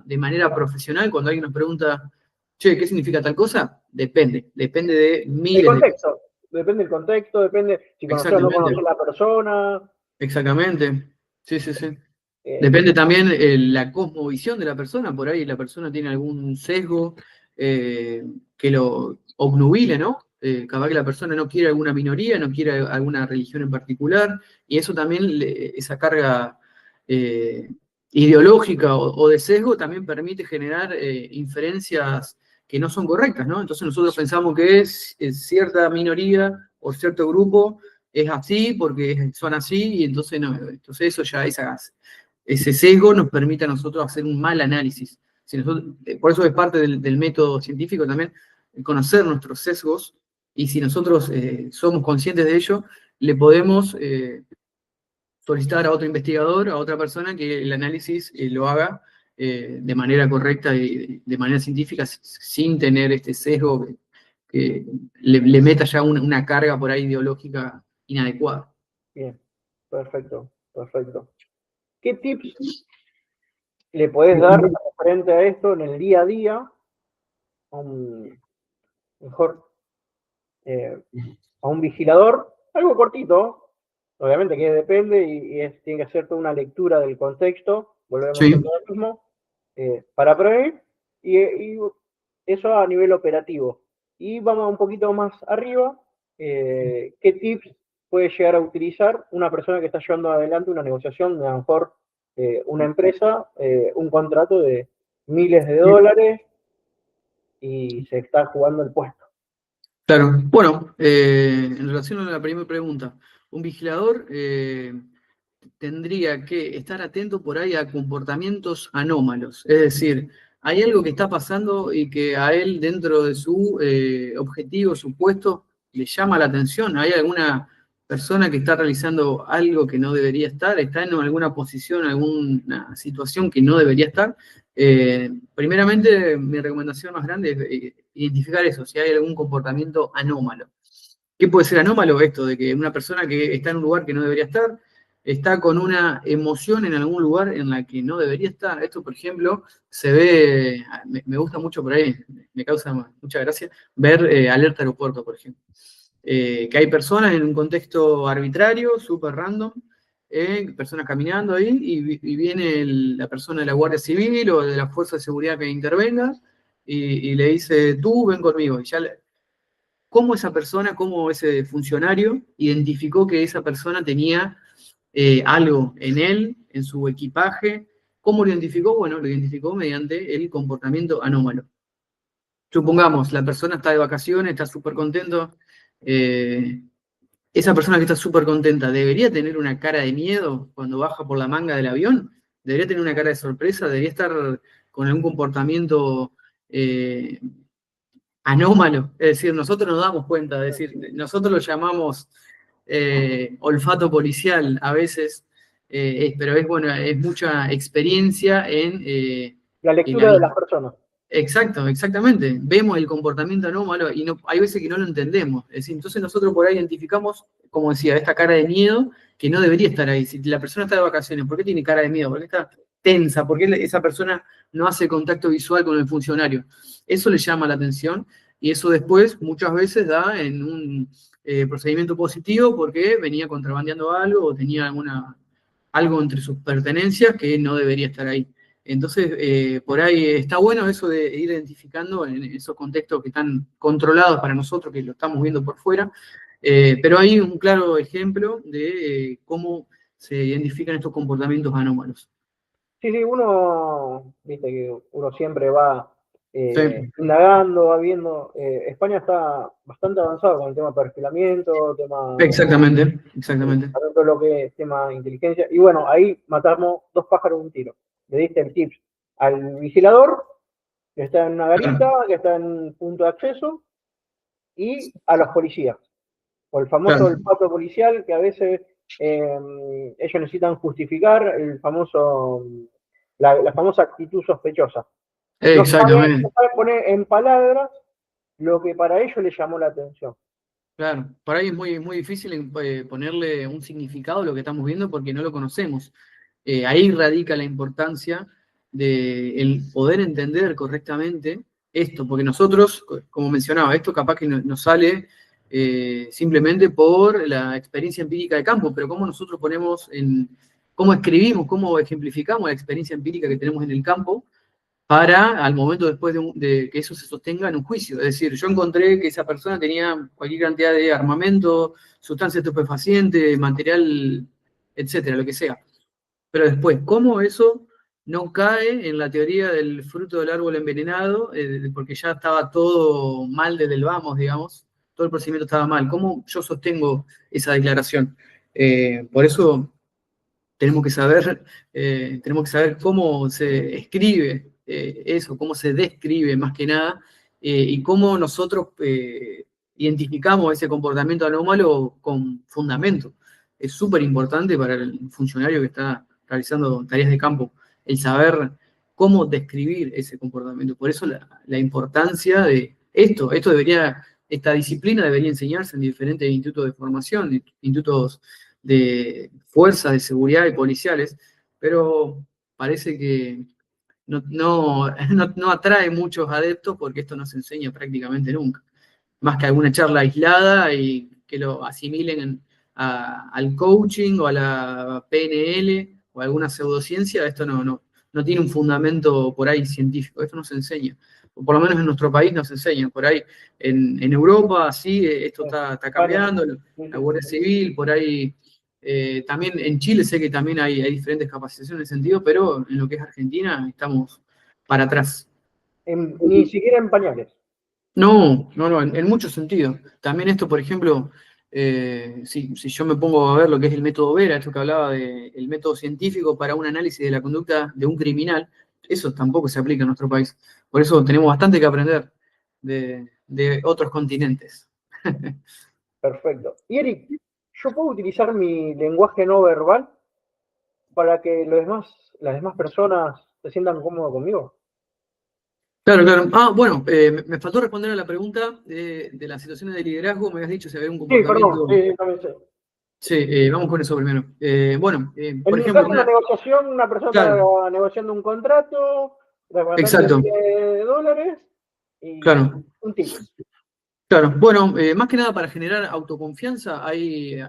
de manera profesional cuando alguien nos pregunta, che, ¿qué significa tal cosa? Depende de El miles de cosas. contexto, depende del contexto, depende si conocer o no Exactamente, conocer a la persona. exactamente. Sí, sí, sí. Eh, Depende también la cosmovisión de la persona, por ahí la persona tiene algún sesgo que lo obnubile, ¿no? Capaz que la persona no quiere alguna minoría, no quiere alguna religión en particular, y eso también, esa carga eh, ideológica o de sesgo también permite generar inferencias que no son correctas, ¿no? Entonces nosotros pensamos que es cierta minoría o cierto grupo es así porque son así, y entonces no, entonces eso ya es ese sesgo nos permite a nosotros hacer un mal análisis. Si por eso es parte del método científico también conocer nuestros sesgos, y si nosotros somos conscientes de ello, le podemos solicitar a otro investigador, a otra persona que el análisis lo haga de manera correcta y de manera científica, sin tener este sesgo que le meta ya una carga por ahí ideológica inadecuada. Bien, perfecto, perfecto. ¿Qué tips le podés dar frente a esto en el día a día a un, mejor, a un vigilador? Algo cortito, obviamente que depende tiene que hacer toda una lectura del contexto, volvemos a Sí. todo lo mismo, para prevenir, y eso a nivel operativo. Y vamos un poquito más arriba, ¿qué tips puede llegar a utilizar una persona que está llevando adelante una negociación, a lo mejor una empresa, un contrato de miles de dólares y se está jugando el puesto? Claro. Bueno, en relación a la primera pregunta, un vigilador tendría que estar atento por ahí a comportamientos anómalos. Es decir, hay algo que está pasando y que a él, dentro de su objetivo, su puesto, le llama la atención. Hay alguna persona que está realizando algo que no debería estar, está en alguna posición, alguna situación que no debería estar. Primeramente, mi recomendación más grande es identificar eso, si hay algún comportamiento anómalo. ¿Qué puede ser anómalo? Esto de que una persona que está en un lugar que no debería estar, está con una emoción en algún lugar en la que no debería estar. Esto, por ejemplo, se ve, me gusta mucho por ahí, me causa mucha gracia, ver Alerta Aeropuerto, por ejemplo. Que hay personas en un contexto arbitrario, súper random, personas caminando ahí, y viene la persona de la Guardia Civil o de la Fuerza de Seguridad que intervenga, y le dice, tú ven conmigo. Y ya cómo esa persona, cómo ese funcionario identificó que esa persona tenía algo en él, en su equipaje. ¿Cómo lo identificó? Bueno, lo identificó mediante el comportamiento anómalo. Supongamos, la persona está de vacaciones, está súper contento. Esa persona que está súper contenta, ¿debería tener una cara de miedo cuando baja por la manga del avión? ¿Debería tener una cara de sorpresa? ¿Debería estar con algún comportamiento anómalo. Es decir, nosotros nos damos cuenta, es decir, nosotros lo llamamos olfato policial a veces, pero es, bueno, es mucha experiencia La en lectura de las personas. Exacto, exactamente. Vemos el comportamiento anómalo y no, hay veces que no lo entendemos. Es decir, entonces nosotros por ahí identificamos, como decía, esta cara de miedo que no debería estar ahí. Si la persona está de vacaciones, ¿por qué tiene cara de miedo? ¿Por qué está tensa? ¿Por qué esa persona no hace contacto visual con el funcionario? Eso le llama la atención y eso después muchas veces da en un procedimiento positivo porque venía contrabandeando algo o tenía algo entre sus pertenencias que no debería estar ahí. Entonces, por ahí está bueno eso de ir identificando en esos contextos que están controlados para nosotros, que lo estamos viendo por fuera, pero hay un claro ejemplo de cómo se identifican estos comportamientos anómalos. Sí, sí, uno, viste que uno siempre va Sí, indagando, va viendo. España está bastante avanzado con el tema de perfilamiento, tema, exactamente, exactamente. todo lo que es tema de inteligencia. Y bueno, ahí matamos dos pájaros de un tiro. Le diste el tips al vigilador, que está en una garita, Claro, que está en un punto de acceso, y a los policías. O el famoso claro, olfato policial, que a veces ellos necesitan justificar el famoso, la famosa actitud sospechosa. No exactamente. sabe poner en palabras lo que para ellos les llamó la atención. Claro, por ahí es muy, muy difícil ponerle un significado a lo que estamos viendo porque no lo conocemos. Ahí radica la importancia de el poder entender correctamente esto, porque nosotros, como mencionaba, esto capaz que nos sale simplemente por la experiencia empírica de campo, pero cómo nosotros cómo escribimos, cómo ejemplificamos la experiencia empírica que tenemos en el campo para al momento después de que eso se sostenga en un juicio. Es decir, yo encontré que esa persona tenía cualquier cantidad de armamento, sustancia estupefaciente, material, etcétera, lo que sea. Pero después, ¿cómo eso no cae en la teoría del fruto del árbol envenenado? Porque ya estaba todo mal desde el vamos, digamos, todo el procedimiento estaba mal. ¿Cómo yo sostengo esa declaración? Por eso tenemos que saber cómo se escribe eso, cómo se describe más que nada, y cómo nosotros identificamos ese comportamiento anómalo con fundamento. Es súper importante para el funcionario que está realizando tareas de campo el saber cómo describir ese comportamiento. Por eso la importancia de esta disciplina debería enseñarse en diferentes institutos de formación, institutos de fuerzas de seguridad y policiales, pero parece que no atrae muchos adeptos porque esto no se enseña prácticamente nunca. Más que alguna charla aislada y que lo asimilen al coaching o a la PNL o a alguna pseudociencia, esto no tiene un fundamento por ahí científico, esto no se enseña. O por lo menos en nuestro país no se enseña. Por ahí en Europa sí, esto está España, cambiando, la Guardia Civil, por ahí también en Chile sé que también hay diferentes capacitaciones en ese sentido, pero en lo que es Argentina estamos para atrás. ni siquiera en pañales. No, en muchos sentidos. También esto, por ejemplo, si yo me pongo a ver lo que es el método Vera, esto que hablaba del método científico para un análisis de la conducta de un criminal, eso tampoco se aplica en nuestro país. Por eso tenemos bastante que aprender de otros continentes. Perfecto. Y Eric, ¿yo puedo utilizar mi lenguaje no verbal para que las demás personas se sientan cómodos conmigo? Claro, claro. Ah, bueno, me faltó responder a la pregunta de las situaciones de liderazgo. Me habías dicho si había un Sí, perdón, comportamiento. sí, también sé. Sí, vamos con eso primero. Bueno, En por mi ejemplo, caso, una negociación, una persona claro, está negociando un contrato, representante exacto, de dólares y claro. un ticket. Claro, bueno, más que nada para generar autoconfianza hay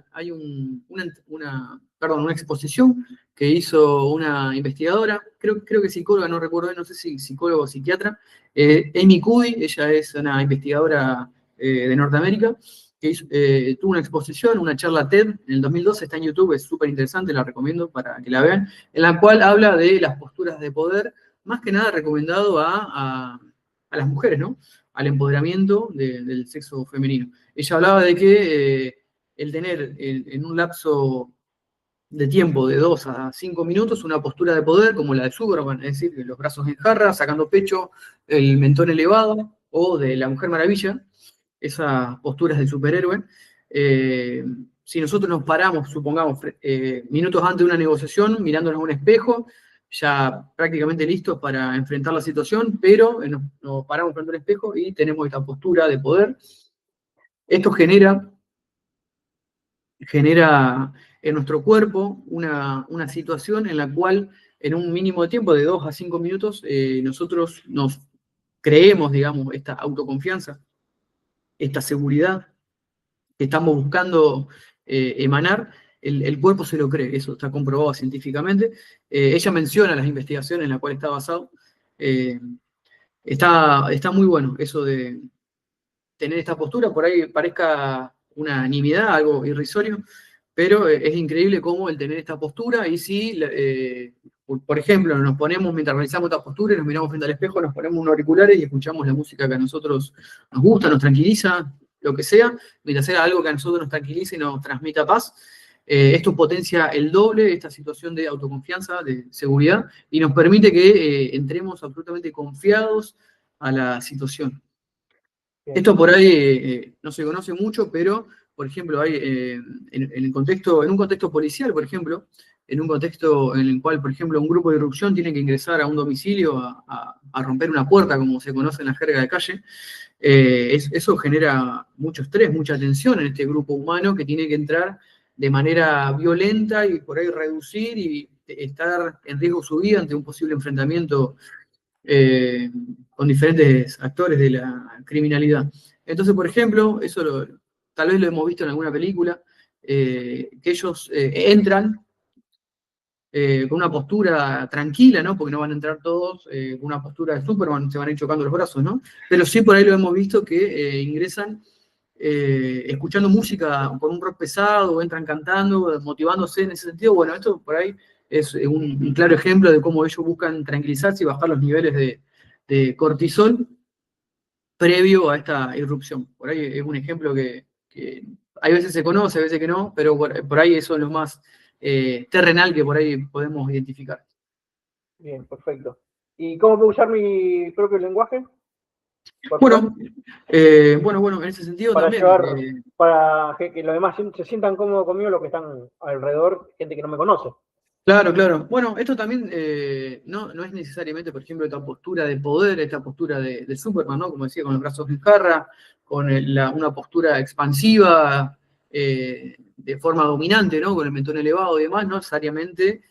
perdón, una exposición que hizo una investigadora, creo que psicóloga, no recuerdo, no sé si psicóloga o psiquiatra, Amy Cuddy, ella es una investigadora de Norteamérica, que tuvo una exposición, una charla TED en el 2012, está en YouTube, es súper interesante, la recomiendo para que la vean, en la cual habla de las posturas de poder, más que nada recomendado a las mujeres, ¿no? Al empoderamiento del sexo femenino. Ella hablaba de que el tener en un lapso de tiempo de 2 a 5 minutos, una postura de poder como la de Superman, es decir, los brazos en jarra, sacando pecho, el mentón elevado, o de la Mujer Maravilla, esas posturas del superhéroe. Si nosotros nos paramos, supongamos, minutos antes de una negociación, mirándonos a un espejo, ya prácticamente listos para enfrentar la situación, pero nos paramos frente a un espejo y tenemos esta postura de poder. Esto genera en nuestro cuerpo una situación en la cual en un mínimo de tiempo, de 2 a 5 minutos, nosotros nos creemos, digamos, esta autoconfianza, esta seguridad que estamos buscando emanar, el cuerpo se lo cree, eso está comprobado científicamente. Ella menciona las investigaciones en las cuales está basado. Eh, está muy bueno eso de tener esta postura, por ahí parezca una nimiedad, algo irrisorio, pero es increíble cómo el tener esta postura, y si, por ejemplo, nos ponemos, mientras realizamos esta postura y nos miramos frente al espejo, nos ponemos unos auriculares y escuchamos la música que a nosotros nos gusta, nos tranquiliza, lo que sea, mientras sea algo que a nosotros nos tranquilice y nos transmita paz, esto potencia el doble esta situación de autoconfianza, de seguridad, y nos permite que entremos absolutamente confiados a la situación. Bien. Esto por ahí no se conoce mucho, pero, por ejemplo, hay en un contexto policial, por ejemplo, en un contexto en el cual, por ejemplo, un grupo de irrupción tiene que ingresar a un domicilio a romper una puerta, como se conoce en la jerga de calle, eso genera mucho estrés, mucha tensión en este grupo humano que tiene que entrar de manera violenta y por ahí reducir y estar en riesgo su vida ante un posible enfrentamiento con diferentes actores de la criminalidad. Entonces, por ejemplo, tal vez lo hemos visto en alguna película, que ellos entran con una postura tranquila, ¿no? Porque no van a entrar todos con una postura de Superman, se van a ir chocando los brazos, ¿no? Pero sí por ahí lo hemos visto que ingresan escuchando música con un rock pesado, o entran cantando, motivándose en ese sentido. Bueno, esto por ahí es un claro ejemplo de cómo ellos buscan tranquilizarse y bajar los niveles de cortisol previo a esta irrupción. Por ahí es un ejemplo que hay veces se conoce, a veces que no, pero por ahí eso es lo más terrenal que por ahí podemos identificar. Bien, perfecto. ¿Y cómo puedo usar mi propio lenguaje? Bueno, bueno, en ese sentido Para también. llevar, para que los demás se sientan cómodos conmigo, los que están alrededor, gente que no me conoce. Claro, claro. Bueno, esto también no es necesariamente, por ejemplo, esta postura de poder, esta postura de Superman, ¿no? Como decía, con los brazos en jarra, con una postura expansiva, de forma dominante, ¿no? Con el mentón elevado y demás, no necesariamente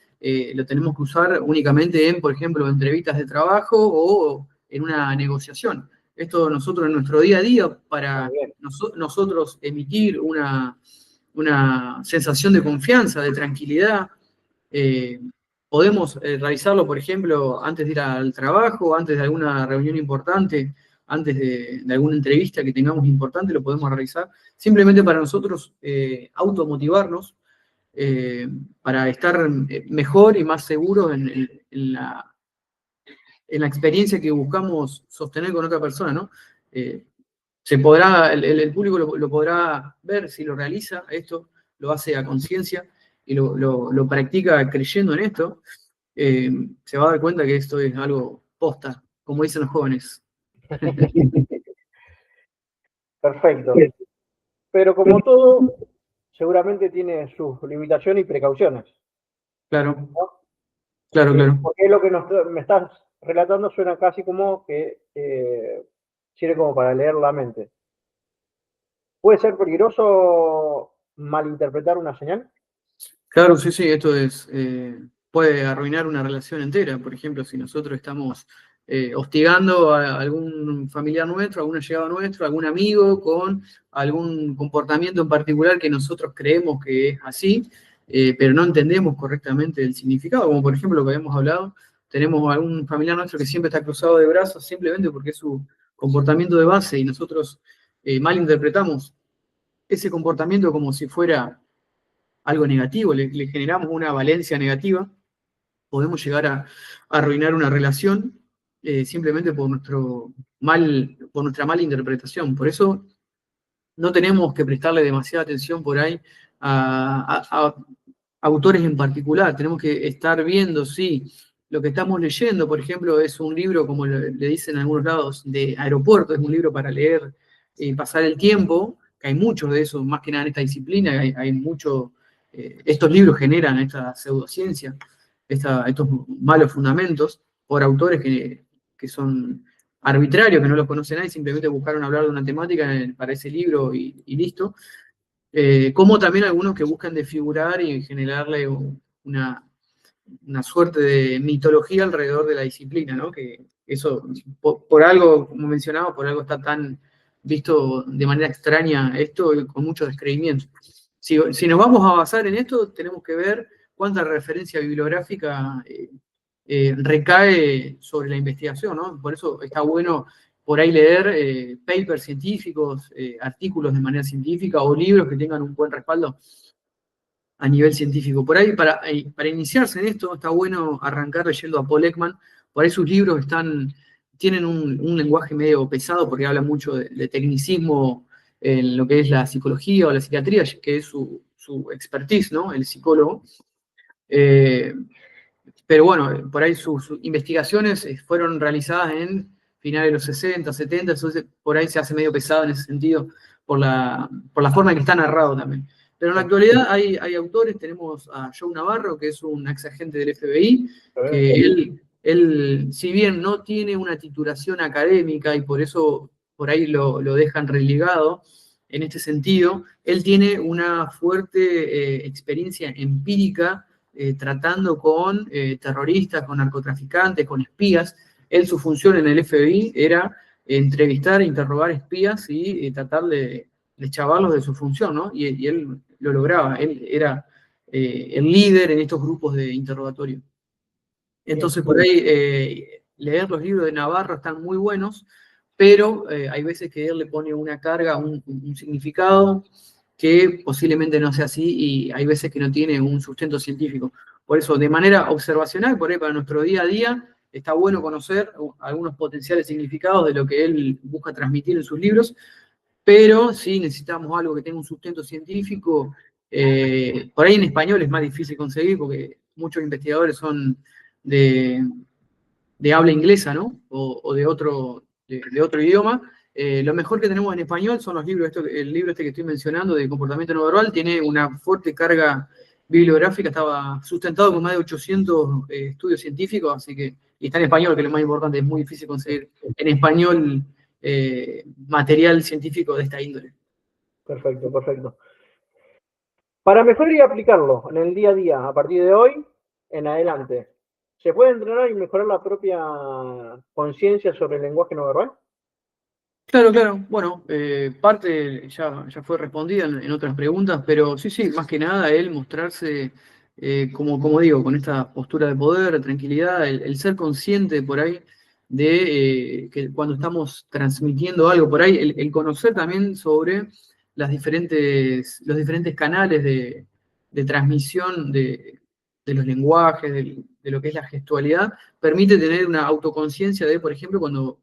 lo tenemos que usar únicamente en, por ejemplo, entrevistas de trabajo o en una negociación. Esto nosotros en nuestro día a día, para nosotros emitir una sensación de confianza, de tranquilidad, podemos realizarlo, por ejemplo, antes de ir al trabajo, antes de alguna reunión importante, antes de alguna entrevista que tengamos importante, lo podemos realizar, simplemente para nosotros automotivarnos, para estar mejor y más seguros en la experiencia que buscamos sostener con otra persona, ¿no? El público lo podrá ver si lo realiza esto, lo hace a conciencia y lo practica creyendo en esto, se va a dar cuenta que esto es algo posta, como dicen los jóvenes. Perfecto. Pero como todo, seguramente tiene sus limitaciones y precauciones. Claro, ¿No? claro, claro. Porque lo que me estás relatando suena casi como que sirve como para leer la mente. ¿Puede ser peligroso malinterpretar una señal? Claro, sí, sí, esto puede arruinar una relación entera. Por ejemplo, si nosotros estamos hostigando a algún familiar nuestro, a algún allegado nuestro, a algún amigo con algún comportamiento en particular que nosotros creemos que es así, pero no entendemos correctamente el significado, como por ejemplo lo que habíamos hablado, tenemos algún familiar nuestro que siempre está cruzado de brazos simplemente porque es su comportamiento de base y nosotros malinterpretamos ese comportamiento como si fuera algo negativo, le generamos una valencia negativa, podemos llegar a arruinar una relación simplemente por nuestra mala interpretación. Por eso no tenemos que prestarle demasiada atención por ahí a autores en particular, tenemos que estar viendo si lo que estamos leyendo, por ejemplo, es un libro, como le dicen en algunos lados, de aeropuerto, es un libro para leer y pasar el tiempo, que hay muchos de esos, más que nada en esta disciplina, hay mucho, estos libros generan esta pseudociencia, estos malos fundamentos, por autores que son arbitrarios, que no los conoce nadie, simplemente buscaron hablar de una temática para ese libro y listo. Como también algunos que buscan desfigurar y generarle una suerte de mitología alrededor de la disciplina, ¿no? Que eso, por algo, como mencionaba, por algo está tan visto de manera extraña esto, con mucho descreimiento. Si nos vamos a basar en esto, tenemos que ver cuánta referencia bibliográfica recae sobre la investigación, ¿no? Por eso está bueno por ahí leer papers científicos, artículos de manera científica o libros que tengan un buen respaldo a nivel científico. Por ahí, para iniciarse en esto, está bueno arrancar leyendo a Paul Ekman. Por ahí sus libros tienen un lenguaje medio pesado porque habla mucho de tecnicismo en lo que es la psicología o la psiquiatría, que es su expertise, ¿no? El psicólogo. Pero bueno, por ahí sus investigaciones fueron realizadas en finales de los 60, 70, entonces por ahí se hace medio pesado en ese sentido por la forma en que está narrado también. Pero en la actualidad hay autores, tenemos a Joe Navarro, que es un ex agente del FBI, que él, si bien no tiene una titulación académica y por eso por ahí lo dejan relegado en este sentido, él tiene una fuerte experiencia empírica tratando con terroristas, con narcotraficantes, con espías. Su función en el FBI era entrevistar, interrogar espías y tratar de chavarlos de su función, ¿no? Y él lo lograba, él era el líder en estos grupos de interrogatorio. Entonces, por ahí, leer los libros de Navarro están muy buenos, pero hay veces que él le pone una carga, un significado que posiblemente no sea así y hay veces que no tiene un sustento científico. Por eso, de manera observacional, por ahí para nuestro día a día, está bueno conocer algunos potenciales significados de lo que él busca transmitir en sus libros, pero sí necesitamos algo que tenga un sustento científico. Por ahí en español es más difícil conseguir porque muchos investigadores son de habla inglesa, ¿no? O de otro idioma. Lo mejor que tenemos en español son los libros, el libro este que estoy mencionando de comportamiento no verbal, tiene una fuerte carga bibliográfica, estaba sustentado con más de 800 estudios científicos, así que, y está en español, que es lo más importante, es muy difícil conseguir en español material científico de esta índole. Perfecto, perfecto. Para mejorar y aplicarlo en el día a día, a partir de hoy en adelante, ¿se puede entrenar y mejorar la propia conciencia sobre el lenguaje no verbal? Claro, claro. Bueno, parte ya fue respondida en otras preguntas, pero sí, más que nada él mostrarse, como digo, con esta postura de poder, de tranquilidad, el ser consciente por ahí de que cuando estamos transmitiendo algo por ahí, el conocer también sobre los diferentes canales de transmisión de los lenguajes, de lo que es la gestualidad, permite tener una autoconciencia de, por ejemplo, cuando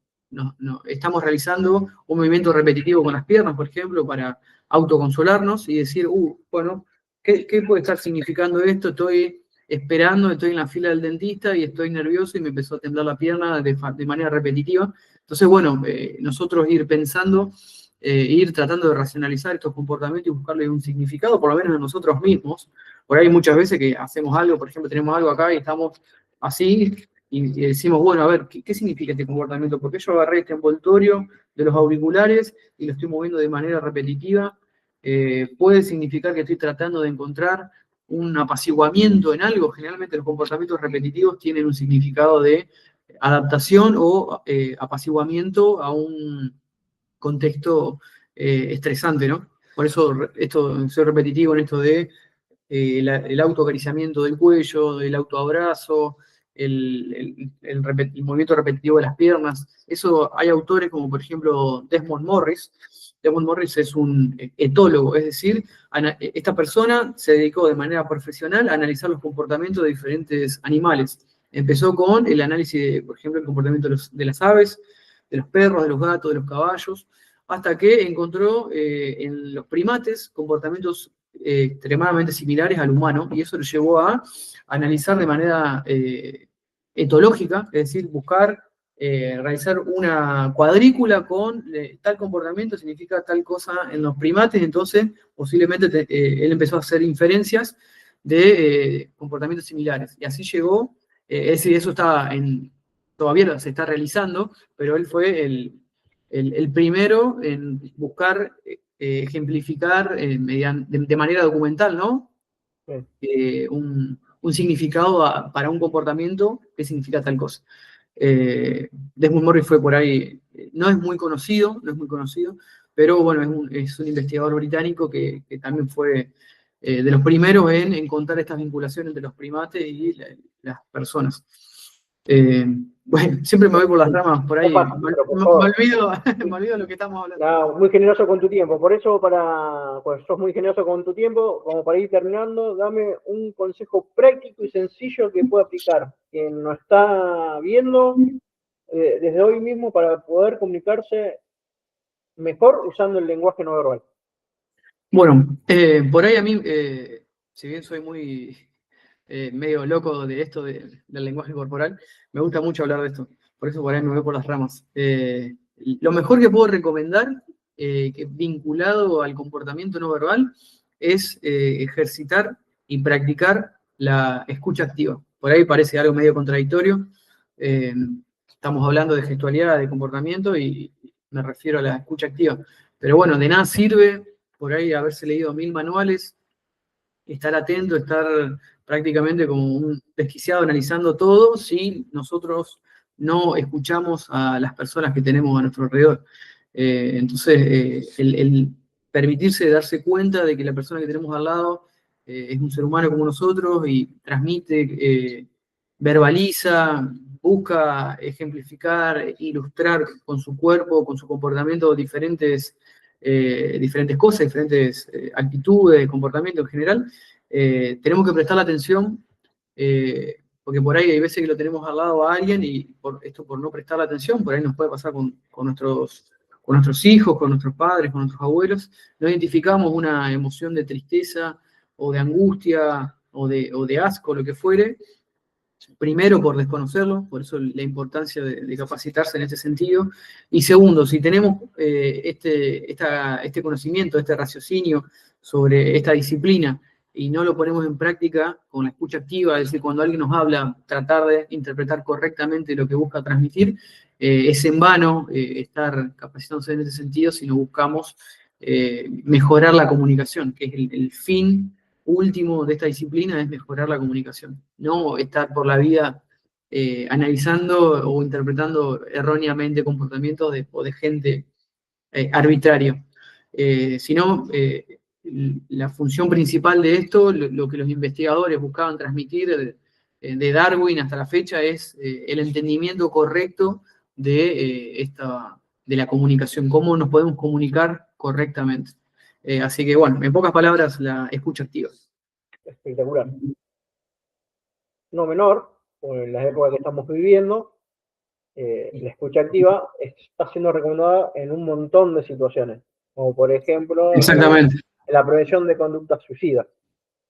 estamos realizando un movimiento repetitivo con las piernas, por ejemplo, para autoconsolarnos y decir, bueno, ¿qué puede estar significando esto? Estoy esperando, estoy en la fila del dentista y estoy nervioso y me empezó a temblar la pierna de manera repetitiva. Entonces, bueno, nosotros ir pensando, ir tratando de racionalizar estos comportamientos y buscarle un significado, por lo menos en nosotros mismos. Por ahí muchas veces que hacemos algo, por ejemplo, tenemos algo acá y estamos así, y decimos, bueno, a ver, ¿qué significa este comportamiento? Porque yo agarré este envoltorio de los auriculares y lo estoy moviendo de manera repetitiva. Puede significar que estoy tratando de encontrar un apaciguamiento en algo. Generalmente los comportamientos repetitivos tienen un significado de adaptación o apaciguamiento a un contexto estresante, ¿no? Por eso soy repetitivo en esto de el autoacariciamiento del cuello, el autoabrazo, el movimiento repetitivo de las piernas. Eso hay autores como por ejemplo Desmond Morris. Desmond Morris es un etólogo, es decir, esta persona se dedicó de manera profesional a analizar los comportamientos de diferentes animales. Empezó con el análisis de, por ejemplo, el comportamiento de las aves, de los perros, de los gatos, de los caballos, hasta que encontró en los primates comportamientos extremadamente similares al humano, y eso lo llevó a analizar de manera etológica, es decir, buscar realizar una cuadrícula con tal comportamiento significa tal cosa en los primates, entonces posiblemente él empezó a hacer inferencias de comportamientos similares, y así llegó, es decir, eso todavía se está realizando, pero él fue el primero en buscar ejemplificar de manera documental, ¿no? Sí. Un significado para un comportamiento que significa tal cosa. Desmond Morris fue por ahí, no es muy conocido, pero bueno, es un investigador británico que también fue de los primeros en encontrar estas vinculaciones entre los primates y las personas. Bueno, siempre me voy por las ramas, por No ahí pasa, pero por favor. me olvido de lo que estamos hablando. No, muy generoso con tu tiempo. Por eso, pues sos muy generoso con tu tiempo. Como para ir terminando, dame un consejo práctico y sencillo que pueda aplicar quien nos está viendo desde hoy mismo para poder comunicarse mejor usando el lenguaje no verbal. Bueno, por ahí a mí, si bien soy muy medio loco de esto del lenguaje corporal, me gusta mucho hablar de esto. Por eso por ahí me voy por las ramas. Lo mejor que puedo recomendar, que vinculado al comportamiento no verbal, es ejercitar y practicar la escucha activa. Por ahí parece algo medio contradictorio. eh, Estamos hablando de gestualidad, de comportamiento, y me refiero a la escucha activa. Pero bueno, de nada sirve por ahí haberse leído 1000 manuales, estar atento, estar prácticamente como un desquiciado analizando todo si nosotros no escuchamos a las personas que tenemos a nuestro alrededor. Entonces, el permitirse darse cuenta de que la persona que tenemos al lado es un ser humano como nosotros y transmite, verbaliza, busca ejemplificar, ilustrar con su cuerpo, con su comportamiento diferentes cosas, diferentes actitudes, comportamientos en general, tenemos que prestar la atención, porque por ahí hay veces que lo tenemos al lado a alguien y por no prestar la atención, por ahí nos puede pasar con nuestros hijos, con nuestros padres, con nuestros abuelos, no identificamos una emoción de tristeza o de angustia o de asco, lo que fuere, primero por desconocerlo, por eso la importancia de capacitarse en este sentido, y segundo, si tenemos este conocimiento, este raciocinio sobre esta disciplina y no lo ponemos en práctica con la escucha activa, es decir, cuando alguien nos habla, tratar de interpretar correctamente lo que busca transmitir, es en vano estar capacitándose en ese sentido si no buscamos mejorar la comunicación, que es el fin último de esta disciplina, es mejorar la comunicación, no estar por la vida analizando o interpretando erróneamente comportamientos o de gente arbitrario. Sino, la función principal de esto, lo que los investigadores buscaban transmitir de Darwin hasta la fecha, es el entendimiento correcto de la comunicación, cómo nos podemos comunicar correctamente. Así que, bueno, en pocas palabras, la escucha activa. Espectacular. No menor, en la época que estamos viviendo, la escucha activa está siendo recomendada en un montón de situaciones, como por ejemplo Exactamente. en la prevención de conductas suicidas.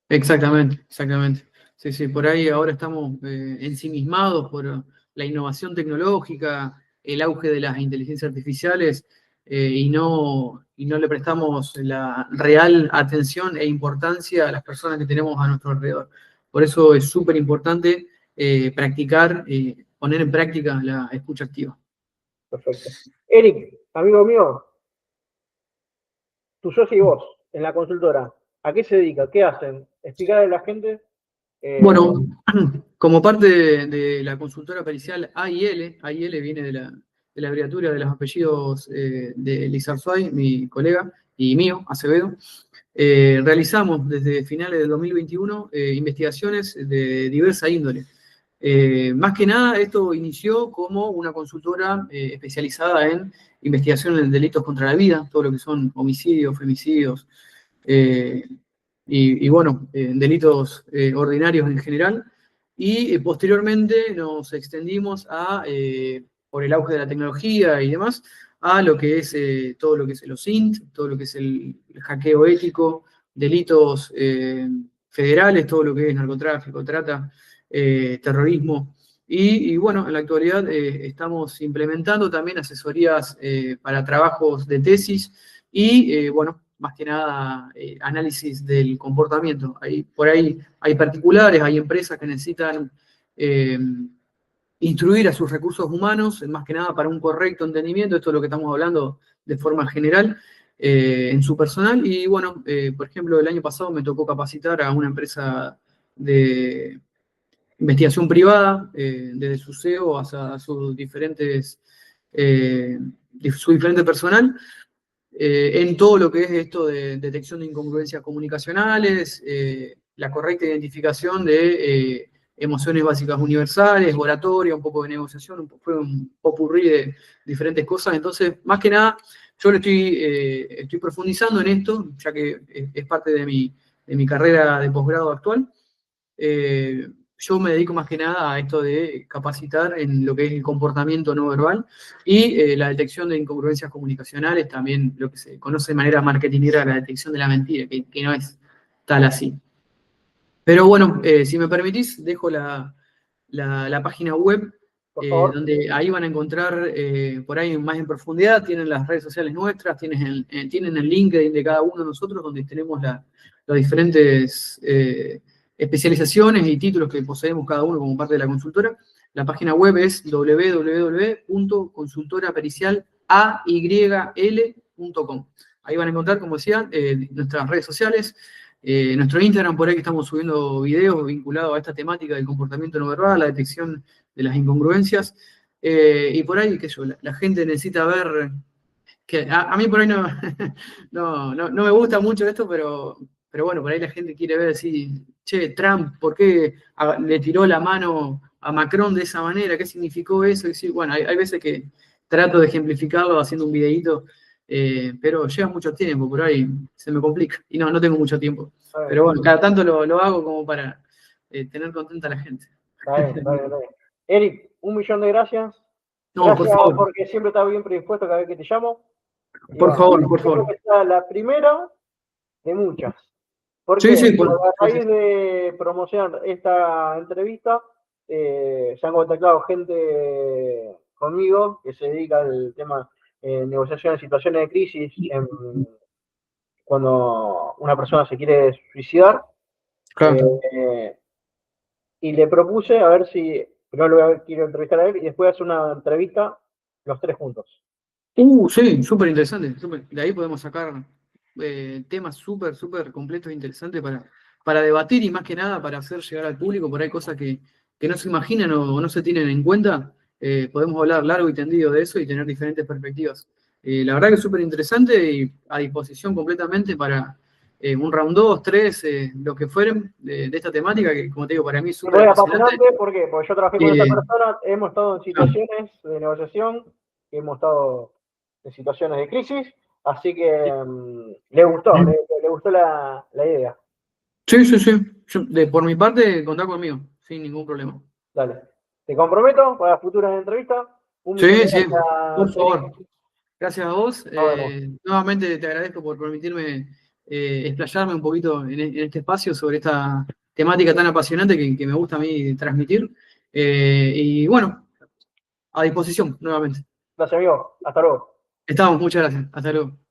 Exactamente, exactamente. Sí, sí, por ahí ahora estamos ensimismados por la innovación tecnológica, el auge de las inteligencias artificiales, y no le prestamos la real atención e importancia a las personas que tenemos a nuestro alrededor. Por eso es súper importante practicar, poner en práctica la escucha activa. Perfecto. Eric, amigo mío, tu socio y vos, en la consultora, ¿a qué se dedica? ¿Qué hacen? Explicarle a la gente. Bueno, como parte de la consultora pericial AIL, AIL viene de la abreviatura de los apellidos de Lizarzuay, mi colega, y mío, Acevedo, realizamos desde finales del 2021 investigaciones de diversa índole. Más que nada, esto inició como una consultora especializada en investigación en delitos contra la vida, todo lo que son homicidios, femicidios, eh, y bueno, delitos ordinarios en general. Y posteriormente nos extendimos por el auge de la tecnología y demás, a lo que es todo lo que es el OSINT, todo lo que es el hackeo ético, delitos federales, todo lo que es narcotráfico, trata, terrorismo. Y bueno, en la actualidad estamos implementando también asesorías para trabajos de tesis y, bueno, más que nada, análisis del comportamiento. Por ahí hay particulares, hay empresas que necesitan instruir a sus recursos humanos, más que nada para un correcto entendimiento, esto es lo que estamos hablando de forma general, en su personal. Y bueno, por ejemplo, el año pasado me tocó capacitar a una empresa de investigación privada, desde su CEO hasta sus diferentes, su diferente personal, en todo lo que es esto de detección de incongruencias comunicacionales, la correcta identificación de emociones básicas universales, oratoria, un poco de negociación, fue un popurrí de diferentes cosas. Entonces, más que nada, yo estoy profundizando en esto, ya que es parte de mi carrera de posgrado actual. Yo me dedico más que nada a esto de capacitar en lo que es el comportamiento no verbal y la detección de incongruencias comunicacionales, también lo que se conoce de manera marketingera, la detección de la mentira, que no es tal así. Pero bueno, si me permitís, dejo la página web, Por favor. donde ahí van a encontrar por ahí más en profundidad, tienen las redes sociales nuestras, tienen el LinkedIn de cada uno de nosotros, donde tenemos las diferentes especializaciones y títulos que poseemos cada uno como parte de la consultora. La página web es www.consultorapericialayl.com. Ahí van a encontrar, como decía, nuestras redes sociales, nuestro Instagram, por ahí que estamos subiendo videos vinculados a esta temática del comportamiento no verbal, la detección de las incongruencias, y por ahí, qué sé yo, la gente necesita ver, que a mí por ahí no, no me gusta mucho esto, pero bueno, por ahí la gente quiere ver así, che, Trump, ¿por qué le tiró la mano a Macron de esa manera? ¿Qué significó eso? Y decir, bueno, hay veces que trato de ejemplificarlo haciendo un videíto, pero lleva mucho tiempo, por ahí se me complica, y no tengo mucho tiempo. Pero bueno, cada tanto lo hago como para tener contenta a la gente. Está bien, está bien, está bien. Eric, 1.000.000 de gracias. No, Gracias por favor, porque siempre estás bien predispuesto cada vez que te llamo. Y por bueno, favor, por creo favor. que esta es la primera de muchas. ¿Por Sí, qué? sí, Porque a sí, raíz sí. de promocionar esta entrevista, se han contactado gente conmigo que se dedica al tema negociación en situaciones de crisis cuando una persona se quiere suicidar. Claro. Y le propuse a ver si, primero quiero entrevistar a él y después hacer una entrevista los tres juntos. Sí, súper interesante. De ahí podemos sacar temas súper completos e interesantes para debatir y más que nada para hacer llegar al público por ahí cosas que no se imaginan o no se tienen en cuenta. Podemos hablar largo y tendido de eso y tener diferentes perspectivas. La verdad que es súper interesante y a disposición completamente para un round 2, 3, lo que fueren de esta temática que, como te digo, para mí es súper Muy apasionante. apasionante, ¿por qué? Porque yo trabajé con esta Eh, persona, hemos estado en claro. situaciones de negociación, hemos estado en situaciones de crisis, así que le gustó la idea. Sí, sí, sí. Por mi parte, contá conmigo, sin ningún problema. Dale. Te comprometo para futuras entrevistas. 1.000.000 de Sí, sí, por gracias, Eric. favor. Gracias a vos. Nos vemos. Nuevamente te agradezco por permitirme explayarme un poquito en este espacio sobre esta temática tan apasionante que me gusta a mí transmitir. Y bueno, a disposición nuevamente. Gracias, amigo. Hasta luego. Estamos, muchas gracias. Hasta luego.